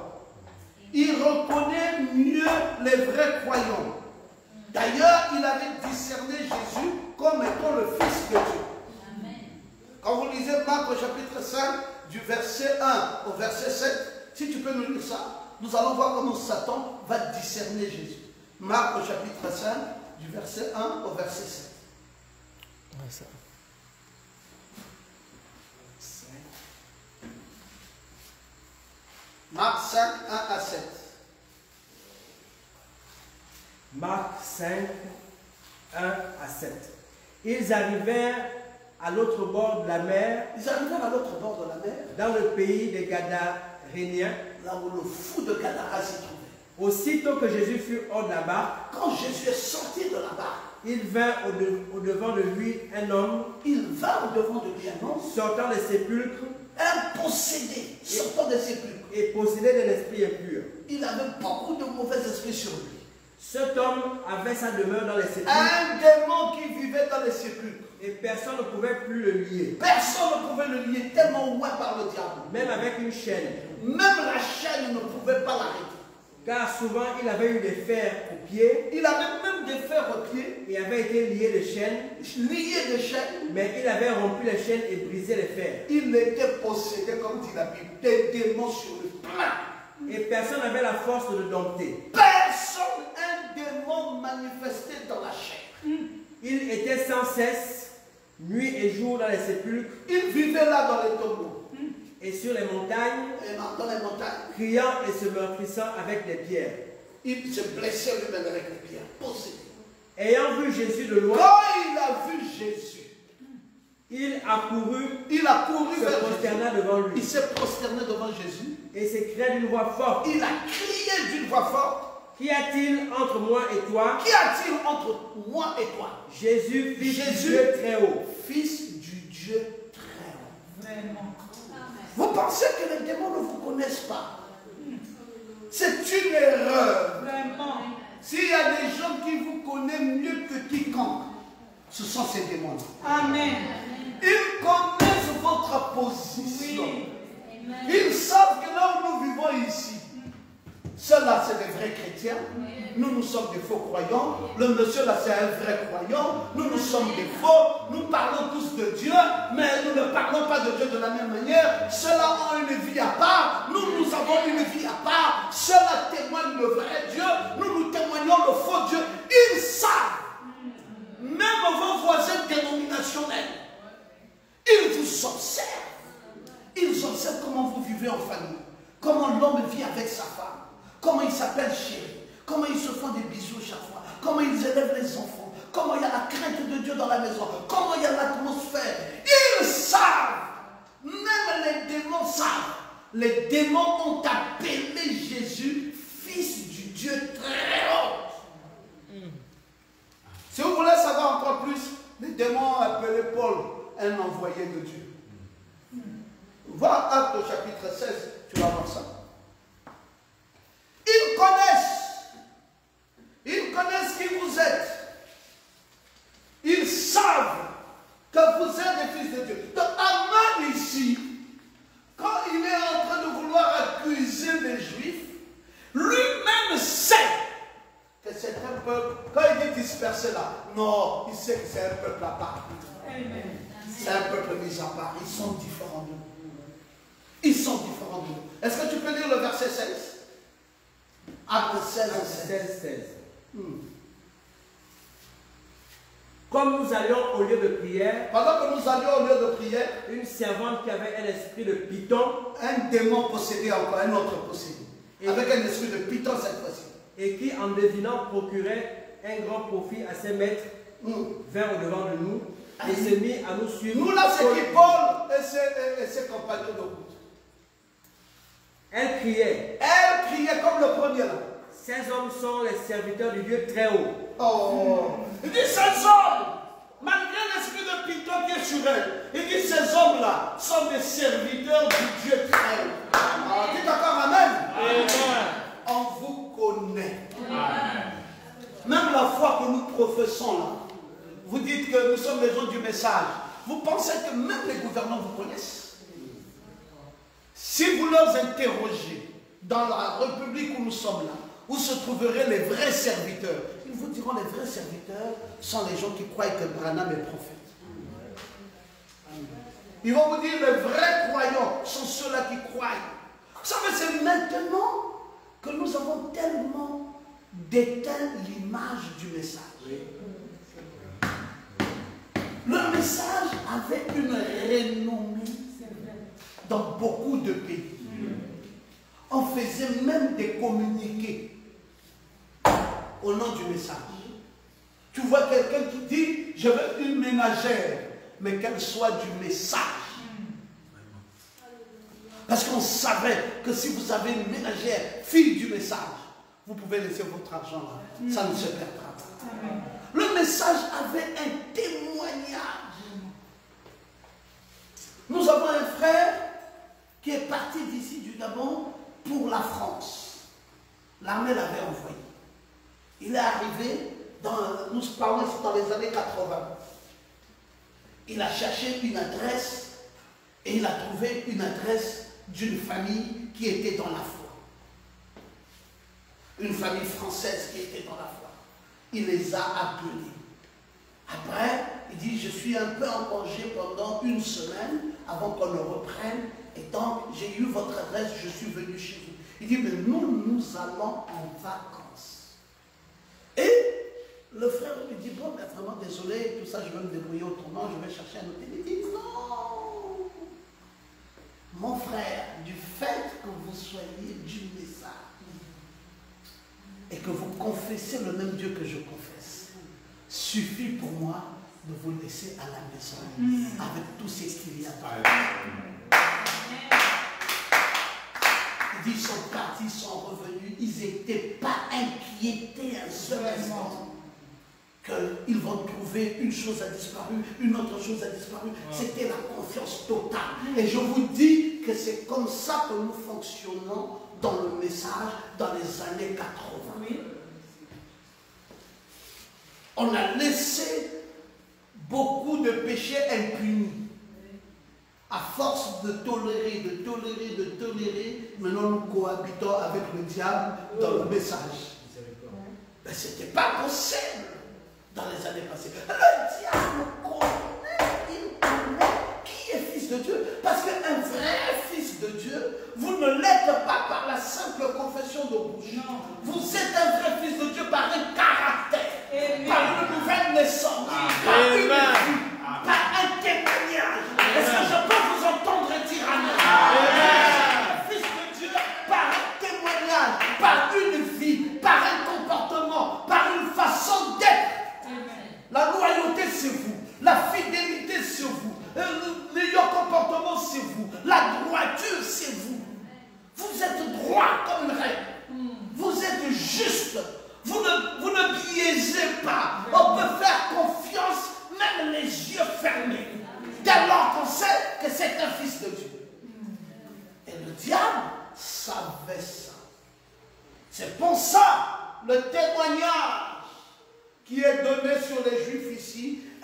A: Il reconnaît mieux les vrais croyants. D'ailleurs, il avait discerné Jésus comme étant le Fils de Dieu. Amen. Quand vous lisez Marc au chapitre 5, du verset 1 au verset 7, si tu peux nous lire ça, nous allons voir comment Satan va discerner Jésus. Marc au chapitre 5, du verset 1 au verset 7.
B: Ouais, ça.
A: Marc 5, 1 à 7.
D: Marc 5, 1 à 7. Ils arrivèrent à l'autre bord de la mer.
A: Ils arrivèrent à l'autre bord de la mer.
D: Dans le pays des Gadaréniens.
A: Là où le fou de Gadara s'y trouvait.
D: Aussitôt que Jésus fut hors de la barque.
A: Quand Jésus est sorti de la barque.
D: Il vint au-devant de lui un homme.
A: Il va au-devant de lui un homme.
D: Sortant des sépulcres.
A: Un possédé. Sortant des sépulcres.
D: Et possédé d'un esprit impur.
A: Il avait beaucoup de mauvais esprits sur lui.
D: Cet homme avait sa demeure dans les sépulcres.
A: Un démon qui vivait dans les sépulcres.
D: Et personne ne pouvait plus le lier.
A: Personne ne pouvait le lier, tellement oué par le diable.
D: Même avec une chaîne.
A: Même la chaîne ne pouvait pas l'arrêter.
D: Car souvent il avait eu des fers aux pieds.
A: Il avait même des fers aux pieds.
D: Et avait été lié de chaînes.
A: Lié de chaînes.
D: Mais il avait rompu les chaînes et brisé les fers.
A: Il était possédé, comme dit la Bible, des démons sur le plein.
D: Et personne n'avait la force de le dompter.
A: Personne, un démon manifesté dans la chair.
D: Il était sans cesse, nuit et jour dans les sépulcres.
A: Il vivait là dans les tombeaux.
D: Et sur les montagnes.
A: Et dans les montagnes.
D: Criant et se meurtrissant avec des pierres.
A: Il se blessait lui-même avec les pierres. Possédé.
D: Ayant vu Jésus de loin.
A: Quand il a vu Jésus.
D: Il a couru
A: vers
D: prosterna devant lui.
A: Il s'est prosterné devant Jésus.
D: Et s'écria d'une voix forte.
A: Il a crié d'une voix forte.
D: Qu'y a-t-il entre moi et toi?
A: Qu'y a-t-il entre moi et toi?
D: Jésus, fils du Dieu très haut.
A: Fils du Dieu très haut.
C: Vraiment.
A: Vous pensez que les démons ne vous connaissent pas? C'est une erreur.
C: Vraiment.
A: S'il y a des gens qui vous connaissent mieux que quiconque, ce sont ces démons.
C: Amen.
A: Ils connaissent votre position.
C: Oui.
A: Ils savent que là où nous vivons ici, ceux-là, c'est des vrais chrétiens. Nous sommes des faux croyants. Le monsieur là, c'est un vrai croyant. Nous sommes des faux. Nous parlons tous de Dieu, mais nous ne parlons pas de Dieu de la même manière. Ceux-là ont une vie à part. Nous avons une vie à part. Ceux-là témoignent le vrai Dieu. Nous témoignons le faux Dieu. Ils savent. Même vos voisins dénominationnels, ils vous observent. Ils observent comment vous vivez en famille. Comment l'homme vit avec sa femme. Comment il s'appelle chéri. Comment ils se font des bisous chaque fois. Comment ils élèvent les enfants. Comment il y a la crainte de Dieu dans la maison. Comment il y a l'atmosphère. Ils savent. Même les démons savent. Les démons ont appelé Jésus fils du Dieu très haut. Si vous voulez savoir les démons appelaient Paul un envoyé de Dieu. Va Actes au chapitre 16, tu vas voir ça. Ils connaissent qui vous êtes. Ils savent que vous êtes des fils de Dieu. Donc Aman ici, quand il est en train de vouloir accuser les Juifs, lui-même sait que c'est un peuple, quand il est dispersé là, non, il sait que c'est un peuple à part. C'est un peuple mis à part. Ils sont différents de nous. Ils sont différents de nous. Est-ce que tu peux lire le verset 16? Acte 16,
D: 16. Comme nous allions au lieu de prière,
A: pendant que nous allions au lieu de prière,
D: une servante qui avait un esprit de python,
A: un démon possédé encore, un autre possédé, avec un esprit de python cette fois-ci,
D: et qui en devinant procurait un grand profit à ses maîtres, vint au devant de nous et s'est mis à nous suivre.
A: Nous là, c'est qui Paul et ses compagnons de route.
D: Elle criait
A: comme le premier là.
D: Ces hommes sont les serviteurs du Dieu très haut.
A: Oh. Il dit ces hommes, malgré l'esprit de python qui est sur elle, il dit ces hommes là sont des serviteurs du Dieu très haut. Dites encore amen. On vous connaît. Amen. Même la foi que nous professons là, vous dites que nous sommes les gens du message. Vous pensez que même les gouvernants vous connaissent? Si vous leur interrogez dans la République où nous sommes là, où se trouveraient les vrais serviteurs, ils vous diront les vrais serviteurs sont les gens qui croient que Branham est prophète. Ils vont vous dire les vrais croyants sont ceux-là qui croient. Vous savez, c'est maintenant que nous avons tellement déteint l'image du message. Le message avait une renommée dans beaucoup de pays. On faisait même des communiqués au nom du message. Tu vois quelqu'un qui dit je veux une ménagère, mais qu'elle soit du message. Parce qu'on savait que si vous avez une ménagère, fille du message, vous pouvez laisser votre argent là. Ça ne se perdra pas. Le message avait un témoignage. Nous avons un frère qui est parti d'ici du Gabon pour la France. L'armée l'avait envoyé. Il est arrivé, nous parlons dans les années 80. Il a cherché une adresse et il a trouvé une adresse d'une famille qui était dans la foi. Une famille française qui était dans la foi. Il les a appelés. Après, il dit, je suis un peu en congé pendant une semaine avant qu'on le reprenne. Et donc, j'ai eu votre adresse, je suis venu chez vous. Il dit, mais nous allons en vacances. Et le frère lui dit, bon, mais vraiment désolé, tout ça, je vais me débrouiller autrement, je vais chercher un hôtel. Il dit, non, mon frère, du fait que vous soyez du message et que vous confessez le même Dieu que je confesse, suffit pour moi de vous laisser à la maison avec tout ce qu'il y a dans la Il dit, ils sont partis, ils sont revenus, ils n'étaient pas inquiétés un seul instant qu'ils vont trouver une chose a disparu, une autre chose a disparu. C'était la confiance totale. Et je vous dis que c'est comme ça que nous fonctionnons dans le message dans les années 80. On a laissé beaucoup de péchés impunis. À force de tolérer, maintenant nous cohabitons avec le diable dans le message. Mais ce n'était pas possible dans les années passées. Le diable il connaît qui est fils de Dieu. Parce qu'un vrai fils de Dieu, vous ne l'êtes pas par la simple confession de bouche. Non. Vous êtes un vrai fils de Dieu par un caractère, par une nouvelle naissance, par une vie, par un témoignage. Est-ce que je peux vous entendre dire amen? Un fils de Dieu par un témoignage, par une vie, par un comportement, par une façon d'être. La loyauté, c'est vous. La fidélité, c'est vous. Le meilleur comportement, c'est vous. La droiture, c'est vous. Vous êtes droit comme une règle. Vous êtes juste. Vous ne biaisez pas. On peut faire confiance. Même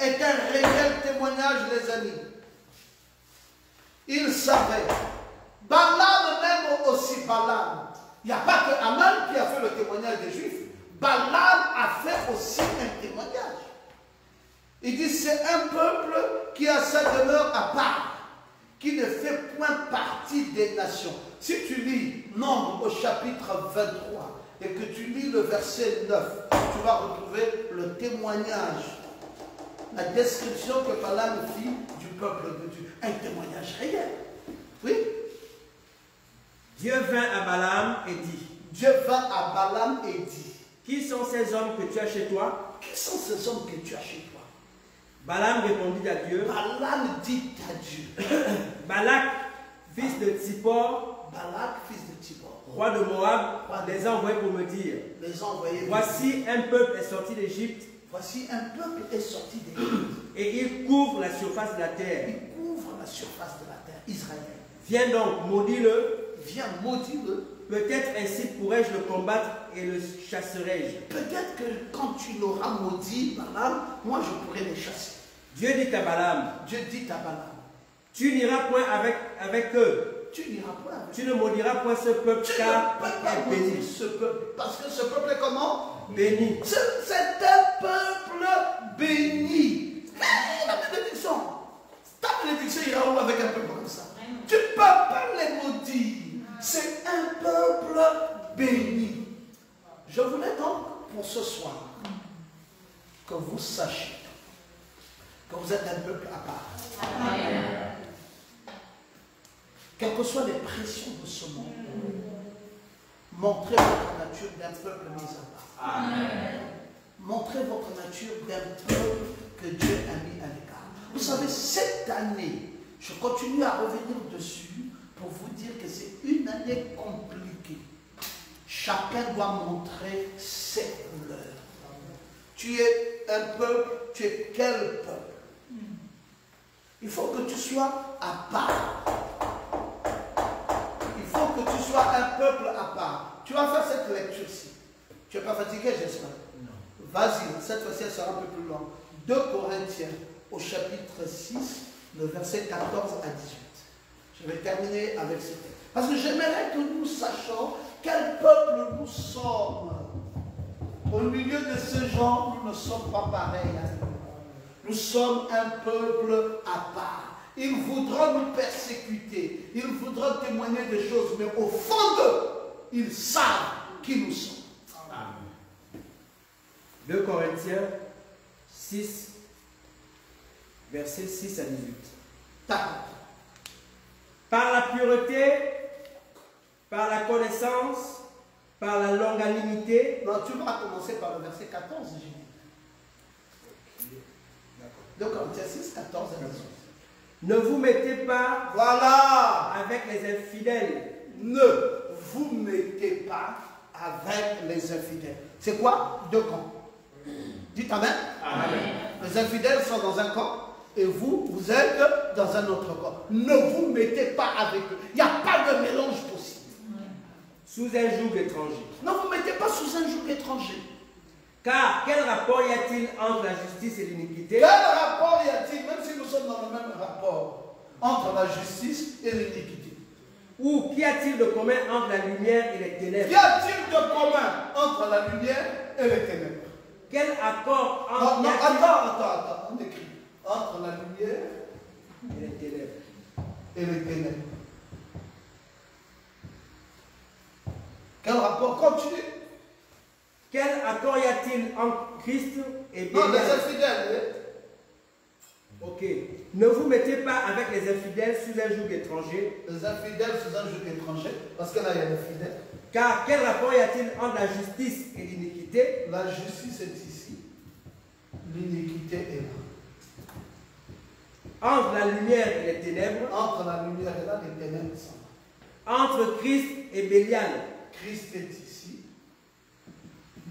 A: est un réel témoignage, les amis. Il savait. Balaam même aussi Balaam. Il n'y a pas que Aman qui a fait le témoignage des Juifs. Balaam a fait aussi un témoignage. Il dit, c'est un peuple qui a sa demeure à part, qui ne fait point partie des nations. Si tu lis Nombre au chapitre 23 et que tu lis le verset 9, tu vas retrouver le témoignage, la description que Balaam fit du peuple de Dieu. Un témoignage réel. Oui.
D: Dieu vint à Balaam et dit.
A: Dieu vint à Balaam et dit.
D: Qui sont ces hommes que tu as chez toi?
A: Qui sont ces hommes que tu as chez toi?
D: Balaam répondit à Dieu.
A: Balaam dit à Dieu.
D: Balak, fils de Tsippor,
A: Balak, fils de Tsippor,
D: roi de Moab, les a envoyés pour me dire.
A: Les envoyés.
D: Voici un peuple est sorti d'Égypte.
A: Voici un peuple est sorti d'Égypte.
D: Et il couvre la surface de la terre.
A: Il couvre la surface de la terre. Israël.
D: Viens donc, maudis-le.
A: Viens, maudis-le.
D: Peut-être ainsi pourrais-je le combattre et le chasserai-je.
A: Peut-être que quand tu l'auras maudit, Balaam, moi je pourrais les chasser.
D: Dieu dit à Balaam.
A: Dieu dit à Balaam.
D: Tu n'iras point avec eux.
A: Tu n'iras point avec eux.
D: Tu ne maudiras point ce peuple car
A: il est béni. Ce peuple. Parce que ce peuple est comment?
D: Béni.
A: C'est un peuple béni. La bénédiction. Ta bénédiction ira où avec un peuple comme ça? Tu ne peux pas les maudire. C'est un peuple béni. Je voulais donc pour ce soir que vous sachiez que vous êtes un peuple à part. Amen. Quelles que soient les pressions de ce monde, montrez votre nature d'un peuple mis à part. Amen. Montrez votre nature d'un peuple que Dieu a mis à l'écart. Vous savez, cette année, je continue à revenir dessus pour vous dire que c'est une année compliquée. Chacun doit montrer ses couleurs. Tu es un peuple, tu es quel peuple? Il faut que tu sois à part. Il faut que tu sois un peuple à part. Tu vas faire cette lecture-ci. Tu n'es pas fatigué, j'espère? Non. Vas-y, cette fois-ci, elle sera un peu plus longue. 2 Corinthiens, au chapitre 6, le verset 14 à 18. Je vais terminer avec ce texte. Parce que j'aimerais que nous sachions quel peuple nous sommes. Au milieu de ce genre, nous ne sommes pas pareils à nous. Nous sommes un peuple à part. Ils voudront nous persécuter. Ils voudront témoigner des choses. Mais au fond d'eux, ils savent qui nous sommes.
D: Amen. 2 Corinthiens 6, versets 6 à 18.
A: D'accord.
D: Par la pureté, par la connaissance, par la longanimité.
A: Non, tu vas commencer par le verset 14, j'ai dit. 2 Corinthiens 6, 14 à 18.
D: Ne vous mettez pas
A: voilà
D: avec les infidèles.
A: Ne vous mettez pas avec les infidèles. C'est quoi? 2 camps. Dites Amen. Amen. Les infidèles sont dans un camp et vous, vous êtes dans un autre camp. Ne vous mettez pas avec eux. Il n'y a pas de mélange possible.
D: Sous un joug étranger.
A: Ne vous mettez pas sous un joug étranger.
D: Car quel rapport y a-t-il entre la justice et l'iniquité?
A: Quel rapport y a-t-il, même si nous sommes dans le même rapport, entre la justice et l'iniquité?
D: Ou qu'y a-t-il de commun entre la lumière et les ténèbres?
A: Qu'y a-t-il de commun entre la lumière et les ténèbres?
D: Quel accord entre...
A: Non, attends, on écrit. Entre la lumière
D: et les ténèbres.
A: Et les ténèbres. Quel rapport? Continue.
D: Quel accord y a-t-il entre Christ et Bélial?
A: Non, les infidèles.
D: Ok. Ne vous mettez pas avec les infidèles sous un joug étranger.
A: Les infidèles sous un joug étranger, parce que là il y a les fidèles.
D: Car quel rapport y a-t-il entre la justice et l'iniquité?
A: La justice est ici, l'iniquité est là.
D: Entre la lumière et les ténèbres.
A: Entre la lumière et là, les ténèbres sont là.
D: Entre Christ et Bélial.
A: Christ est ici,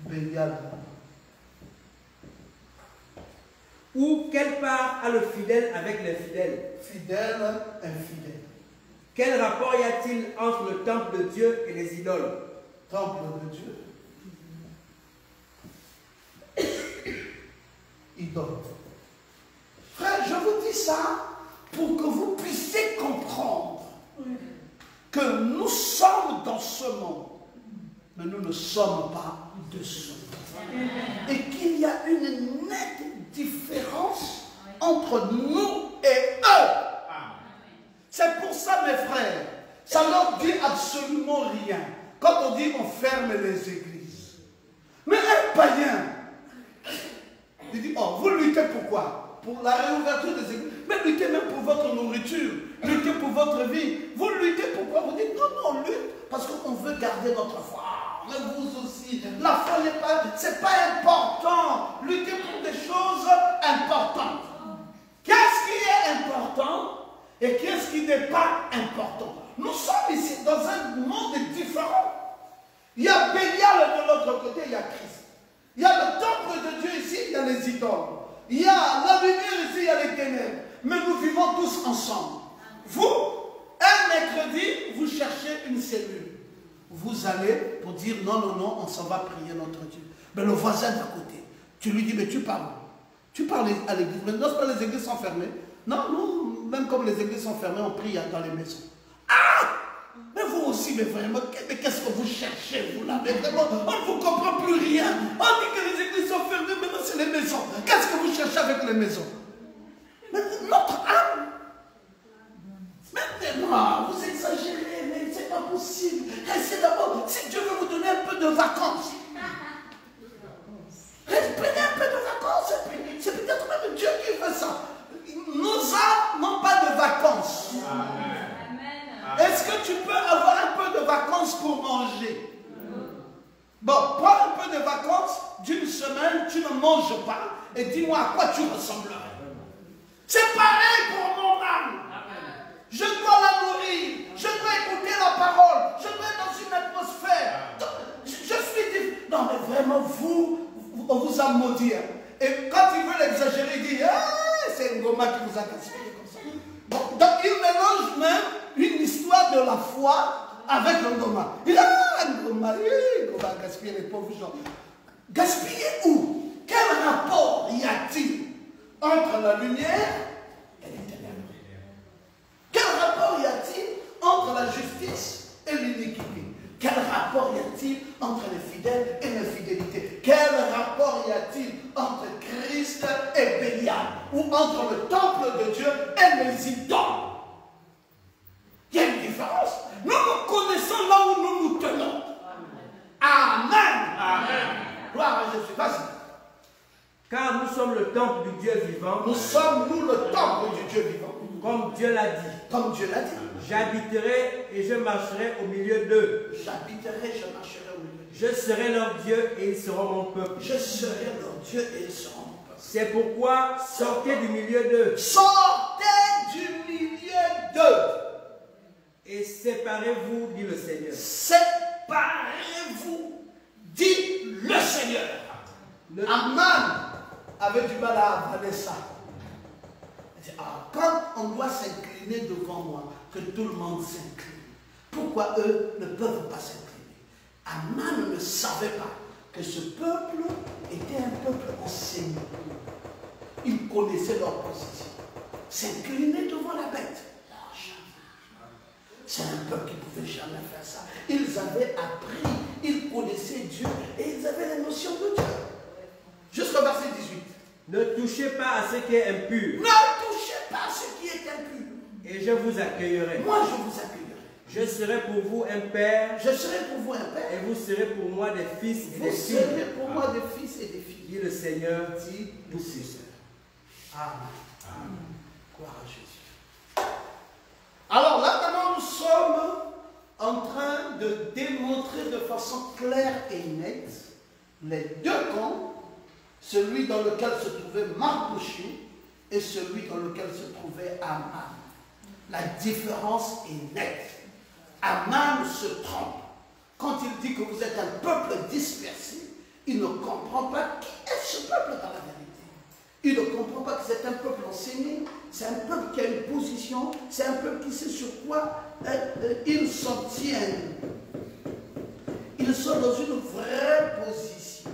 A: Bélial là.
D: Ou quelle part a le fidèle avec l'infidèle?
A: Fidèle, infidèle.
D: Quel rapport y a-t-il entre le temple de Dieu et les idoles?
A: Temple de Dieu. Idole. que nous sommes dans ce monde, mais nous ne sommes pas de ce monde. Et qu'il y a une nette différence entre nous et eux. C'est pour ça, mes frères, ça ne leur dit absolument rien. Quand on dit on ferme les églises. Mais un païen, il dit, oh, vous luttez pourquoi? Pour la réouverture des églises. Mais luttez même pour votre nourriture. Luttez pour votre vie. Vous luttez pourquoi? Vous dites, non, on lutte parce qu'on veut garder notre foi. Mais vous aussi, la foi n'est pas, c'est pas important. Luttez pour des choses importantes. Qu'est-ce qui est important et qu'est-ce qui n'est pas important? Nous sommes ici dans un monde différent. Il y a Bélial de l'autre côté, il y a Christ. Il y a le temple de Dieu ici, il y a les idoles. Il y a la lumière ici, il y a les ténèbres. Mais nous vivons tous ensemble. Vous, un mercredi, vous cherchez une cellule. Vous allez pour dire non, non, non, on s'en va prier notre Dieu. Mais le voisin d'à côté, tu lui dis, mais tu parles. Tu parles à l'église. Mais non, c'est pas les églises sont fermées. Non, nous, même comme les églises sont fermées, on prie dans les maisons. Ah! Mais vous aussi, mais vraiment, mais qu'est-ce que vous cherchez, vous là? Mais vraiment, on ne vous comprend plus rien. On dit que les églises sont fermées, maintenant c'est les maisons. Qu'est-ce que vous cherchez avec les maisons? Mais notre âme. Mais non, vous exagérez, mais c'est pas possible. Restez d'abord, si Dieu veut vous donner un peu de vacances. Prenez un peu de vacances, c'est peut-être même Dieu qui fait ça. Nos âmes n'ont pas de vacances. Est-ce que tu peux avoir un peu de vacances pour manger? Bon, prends un peu de vacances d'une semaine, tu ne manges pas et dis-moi à quoi tu ressemblerais. C'est pareil pour mon âme. Je dois la nourrir, je dois écouter la parole, je dois être dans une atmosphère. Je suis... Non mais vraiment, on vous a maudit. Et quand il veut l'exagérer, il dit, ah, c'est Ngoma qui vous a gaspillé comme ça. Bon, donc il mélange même une histoire de la foi avec le Ngoma. Il dit, ah, Ngoma a gaspillé les pauvres gens. Gaspiller où? Quel rapport y a-t-il entre la lumière et les ténèbres? Quel rapport y a-t-il entre la justice et l'iniquité? Quel rapport y a-t-il entre les fidèles et l'infidélité? Quel rapport y a-t-il entre Christ et Bélial? Ou entre le temple de Dieu et les idoles? Il y a une différence. Nous nous connaissons là où nous nous tenons. Amen. Amen. Gloire à Jésus. Vas-y.
D: Car nous sommes le temple du Dieu vivant.
A: Nous sommes, nous, le temple du Dieu vivant.
D: Comme Dieu l'a dit.
A: Comme Dieu l'a dit.
D: J'habiterai et je marcherai au milieu d'eux.
A: J'habiterai, je marcherai au milieu d'eux.
D: Je serai leur Dieu et ils seront mon peuple.
A: Je serai leur Dieu et ils seront mon peuple.
D: C'est pourquoi sortez du milieu d'eux.
A: Sortez du milieu d'eux.
D: Et séparez-vous, dit le Seigneur.
A: Séparez-vous, dit le Seigneur. Aman avait du mal à avaler ça. Quand on doit s'incliner devant moi, que tout le monde s'incline, pourquoi eux ne peuvent pas s'incliner? Aman ne savait pas que ce peuple était un peuple enseigné. Ils connaissaient leur position. S'incliner devant la bête. C'est un peuple qui ne pouvait jamais faire ça. Ils avaient appris, ils connaissaient Dieu et ils avaient les notions de Dieu. Jusqu'au verset 18.
D: Ne touchez pas à ce qui est impur.
A: Ne touchez pas à ce qui est impur.
D: Et je vous accueillerai.
A: Moi, je vous accueillerai.
D: Je serai pour vous un père.
A: Je serai pour vous un père.
D: Et vous serez pour moi des fils et des filles.
A: Vous serez pour moi des fils et des filles.
D: Dit le Seigneur,
A: dit
D: Tout-Puissant.
A: Amen. Amen. Gloire à Jésus. Alors là, maintenant, nous sommes en train de démontrer de façon claire et nette les deux camps. Celui dans lequel se trouvait Mardochée et celui dans lequel se trouvait Aman. La différence est nette. Aman se trompe. Quand il dit que vous êtes un peuple dispersé, il ne comprend pas qui est ce peuple dans la vérité. Il ne comprend pas que c'est un peuple enseigné, c'est un peuple qui a une position, c'est un peuple qui sait sur quoi ils s'en tiennent. Ils sont dans une vraie position.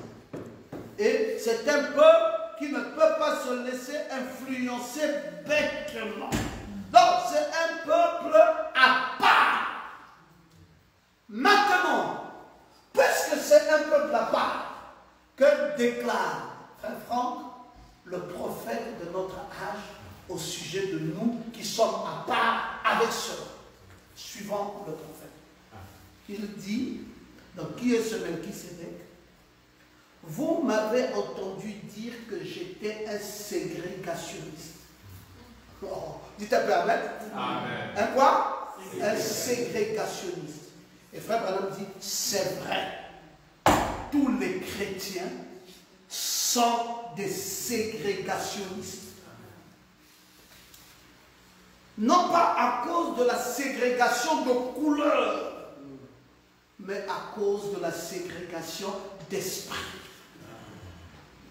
A: Et c'est un peuple qui ne peut pas se laisser influencer bêtement. Donc c'est un peuple à part. au sujet de nous qui sommes à part avec cela, suivant le prophète. Il dit, donc qui est ce Melchisédek? Vous m'avez entendu dire que j'étais un ségrégationniste. Oh, dites un peu Amen.
E: Amen.
A: Un quoi? Un ségrégationniste. Et frère Branham dit, c'est vrai. Tous les chrétiens sont des ségrégationnistes. Non pas à cause de la ségrégation de couleur, mais à cause de la ségrégation d'esprit.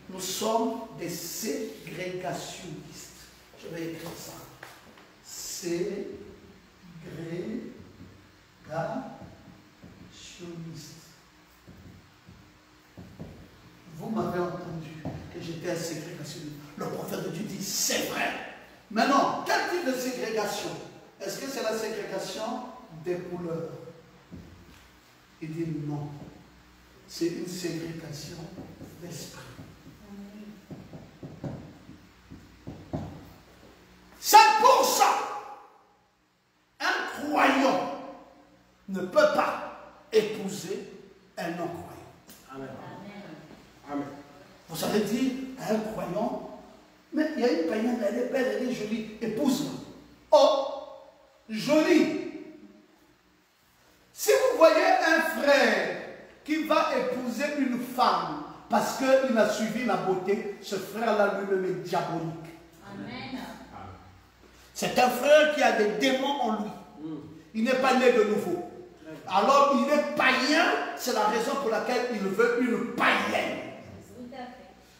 A: Nous sommes des ségrégationnistes. Je vais écrire ça. Ségrégationnistes. Vous m'avez entendu que j'étais un ségrégationniste. Le prophète de Dieu dit, c'est vrai. Maintenant, quel type de ségrégation? Est-ce que c'est la ségrégation des couleurs? Il dit non. C'est une ségrégation d'esprit. C'est pour ça un croyant ne peut pas épouser un non-croyant.
D: Amen. Amen.
A: Vous savez dire à un croyant, mais il y a une païenne, elle est belle, elle est jolie, épouse-moi. Oh, jolie. Si vous voyez un frère qui va épouser une femme parce qu'il a suivi la beauté, ce frère-là lui-même est diabolique.
C: Amen.
A: C'est un frère qui a des démons en lui. Il n'est pas né de nouveau. Alors il est païen, c'est la raison pour laquelle il veut une païenne.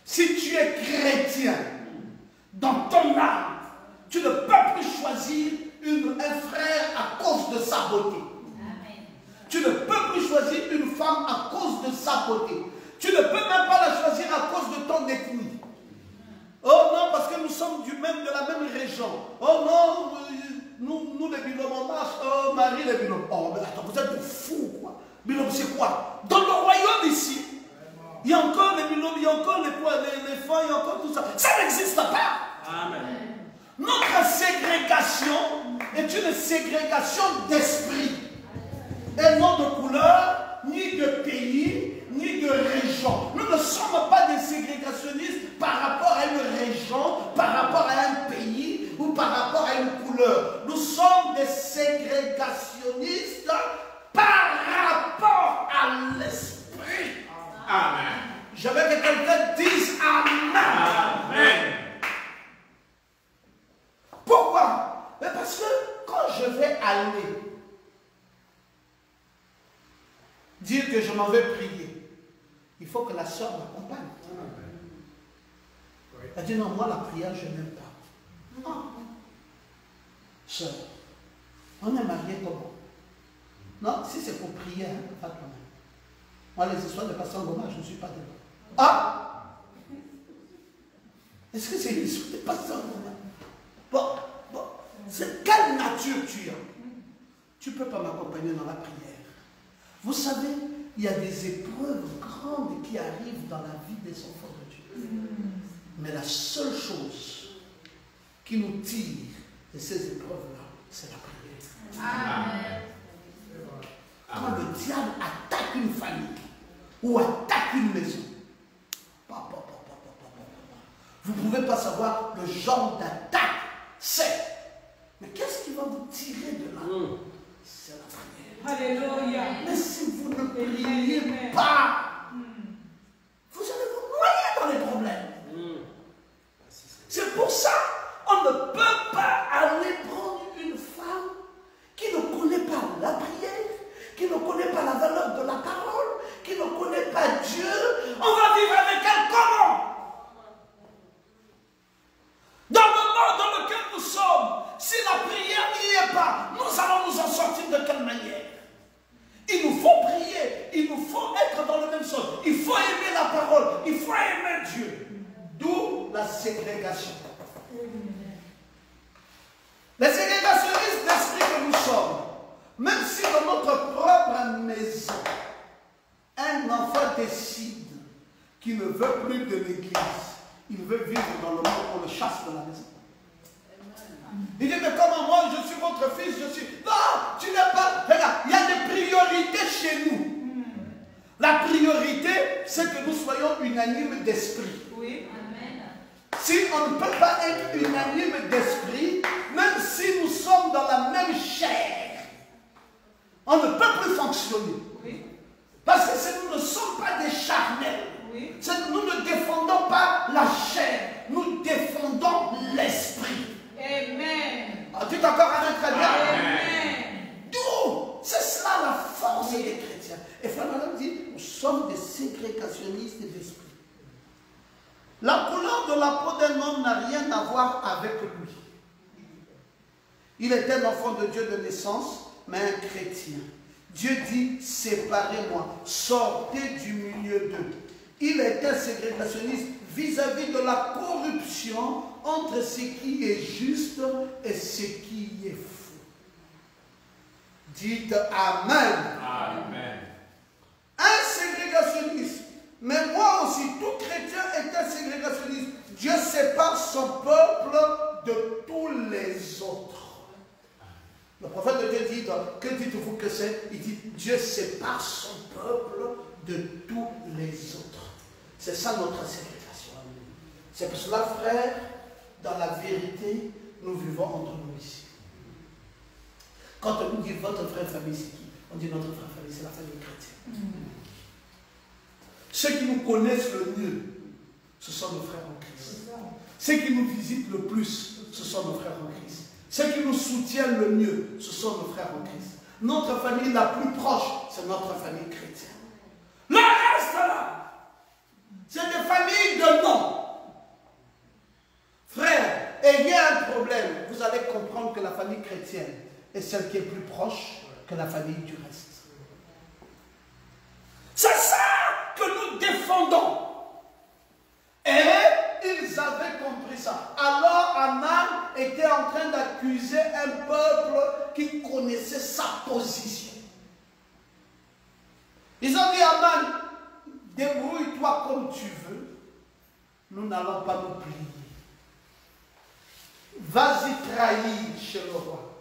A: Si tu es chrétien, dans ton âme, tu ne peux plus choisir un frère à cause de sa beauté. Tu ne peux plus choisir une femme à cause de sa beauté. Tu ne peux même pas la choisir à cause de ton ethnie. Oh non, parce que nous sommes de la même région. Oh non, nous les binômes on marche. Oh Marie les binômes. Oh mais attends, vous êtes des fous quoi. Binômes c'est quoi? Dans le royaume ici, il y a encore les binômes, il y a encore les femmes, il y a encore tout ça. Ça n'existe pas.
D: Amen.
A: Notre ségrégation est une ségrégation d'esprit. Et non de couleur, ni de pays, ni de région. Nous ne sommes pas des ségrégationnistes par rapport à une région, par rapport à un pays ou par rapport à une couleur. Nous sommes des ségrégationnistes par rapport à l'esprit.
E: Amen.
A: Je veux que quelqu'un dise Amen.
E: Amen.
A: Pourquoi? Mais parce que quand je vais aller dire que je m'en vais prier, il faut que la soeur m'accompagne. Elle dit non, moi la prière je n'aime pas. Non. Sœur, on est mariés comment? Non, si c'est pour prier, hein, pas toi-même. Moi les histoires de Pasteur Ngoma, je ne suis pas dedans. Ah! Est-ce que c'est une histoire de Pasteur Ngoma? Bon, c'est quelle nature tu as? Tu ne peux pas m'accompagner dans la prière. Vous savez, il y a des épreuves grandes qui arrivent dans la vie des enfants de Dieu. Mais la seule chose qui nous tire de ces épreuves-là, c'est la prière.
C: Amen.
A: Quand le diable attaque une famille ou attaque une maison, vous ne pouvez pas savoir le genre d'attaque c'est. Mais qu'est-ce qui va vous tirer de là? C'est la prière.
C: Alléluia.
A: Mais si vous ne priez pas, vous allez vous noyer dans les problèmes. C'est pour ça on ne peut pas aller prendre une femme qui ne connaît pas la prière, qui ne connaît pas la valeur de la parole, qui ne connaît pas Dieu. On va vivre avec elle comment? Dans le monde dans lequel nous sommes, si la prière n'y est pas, nous allons nous en sortir de quelle manière? Il nous faut prier, il nous faut être dans le même sens. Il faut aimer la parole, il faut aimer Dieu. D'où la ségrégation. Les ségrégationnistes d'esprit que nous sommes, même si dans notre propre maison, un enfant décide qu'il ne veut plus de l'église, il veut vivre dans le monde, on le chasse de la maison. Il dit, mais comment moi, je suis votre fils, je suis... Non, tu n'es pas... Regarde, il y a des priorités chez nous. La priorité, c'est que nous soyons unanimes d'esprit.
C: Oui.
A: Si on ne peut pas être unanime d'esprit, même si nous sommes dans la même chair, on ne peut plus fonctionner.
C: Oui.
A: Parce que nous ne sommes pas des charnels.
C: Oui.
A: Nous ne défendons pas la chair, nous défendons l'esprit.
C: Amen.
A: Ah, tu t'accordes avec très bien?
C: Amen.
A: D'où? C'est cela la force des chrétiens. Et frère Madame dit, nous sommes des ségrégationnistes d'esprit. La couleur de la peau d'un homme n'a rien à voir avec lui. Il était un enfant de Dieu de naissance, mais un chrétien. Dieu dit, séparez-moi, sortez du milieu d'eux. Il était ségrégationniste vis-à-vis de la corruption entre ce qui est juste et ce qui est faux. Dites Amen.
E: Amen.
A: Un ségrégationniste, mais moi aussi, tout chrétien est un ségrégationniste. Dieu sépare son peuple de tous les autres. Le prophète de Dieu dit, que dites-vous que c'est? Il dit, Dieu sépare son peuple de tous les autres. C'est ça notre ségrégation. C'est pour cela, frère, dans la vérité, nous vivons entre nous ici. Quand on nous dit votre frère famille, c'est qui? On dit notre frère famille, c'est la famille chrétienne. Ceux qui nous connaissent le mieux, ce sont nos frères en Christ. Ceux qui nous visitent le plus, ce sont nos frères en Christ. Ceux qui nous soutiennent le mieux, ce sont nos frères en Christ. Notre famille la plus proche, c'est notre famille chrétienne. Le reste là, c'est des familles de nom. Frère, ayez un problème, vous allez comprendre que la famille chrétienne est celle qui est plus proche que la famille du reste. C'est ça que nous défendons. Et ils avaient compris ça. Alors Aman était en train d'accuser un peuple qui connaissait sa position. Ils ont dit à Aman, débrouille-toi comme tu veux, nous n'allons pas nous plier. Vas-y trahir chez le roi.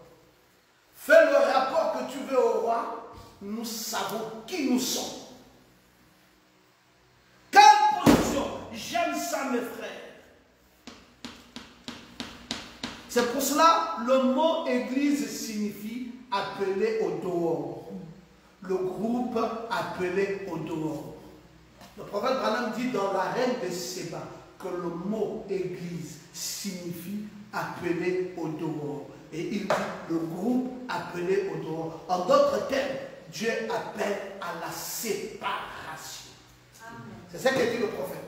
A: Fais le rapport que tu veux au roi, nous savons qui nous sommes. Quelle position? J'aime ça, mes frères. C'est pour cela, le mot église signifie appeler au dehors. Le groupe appelé au dehors. Le prophète Branham dit dans la reine de Séba que le mot église signifie appeler au dehors. Et il dit le groupe appelé au dehors. En d'autres termes, Dieu appelle à la séparation. C'est ça que dit le prophète.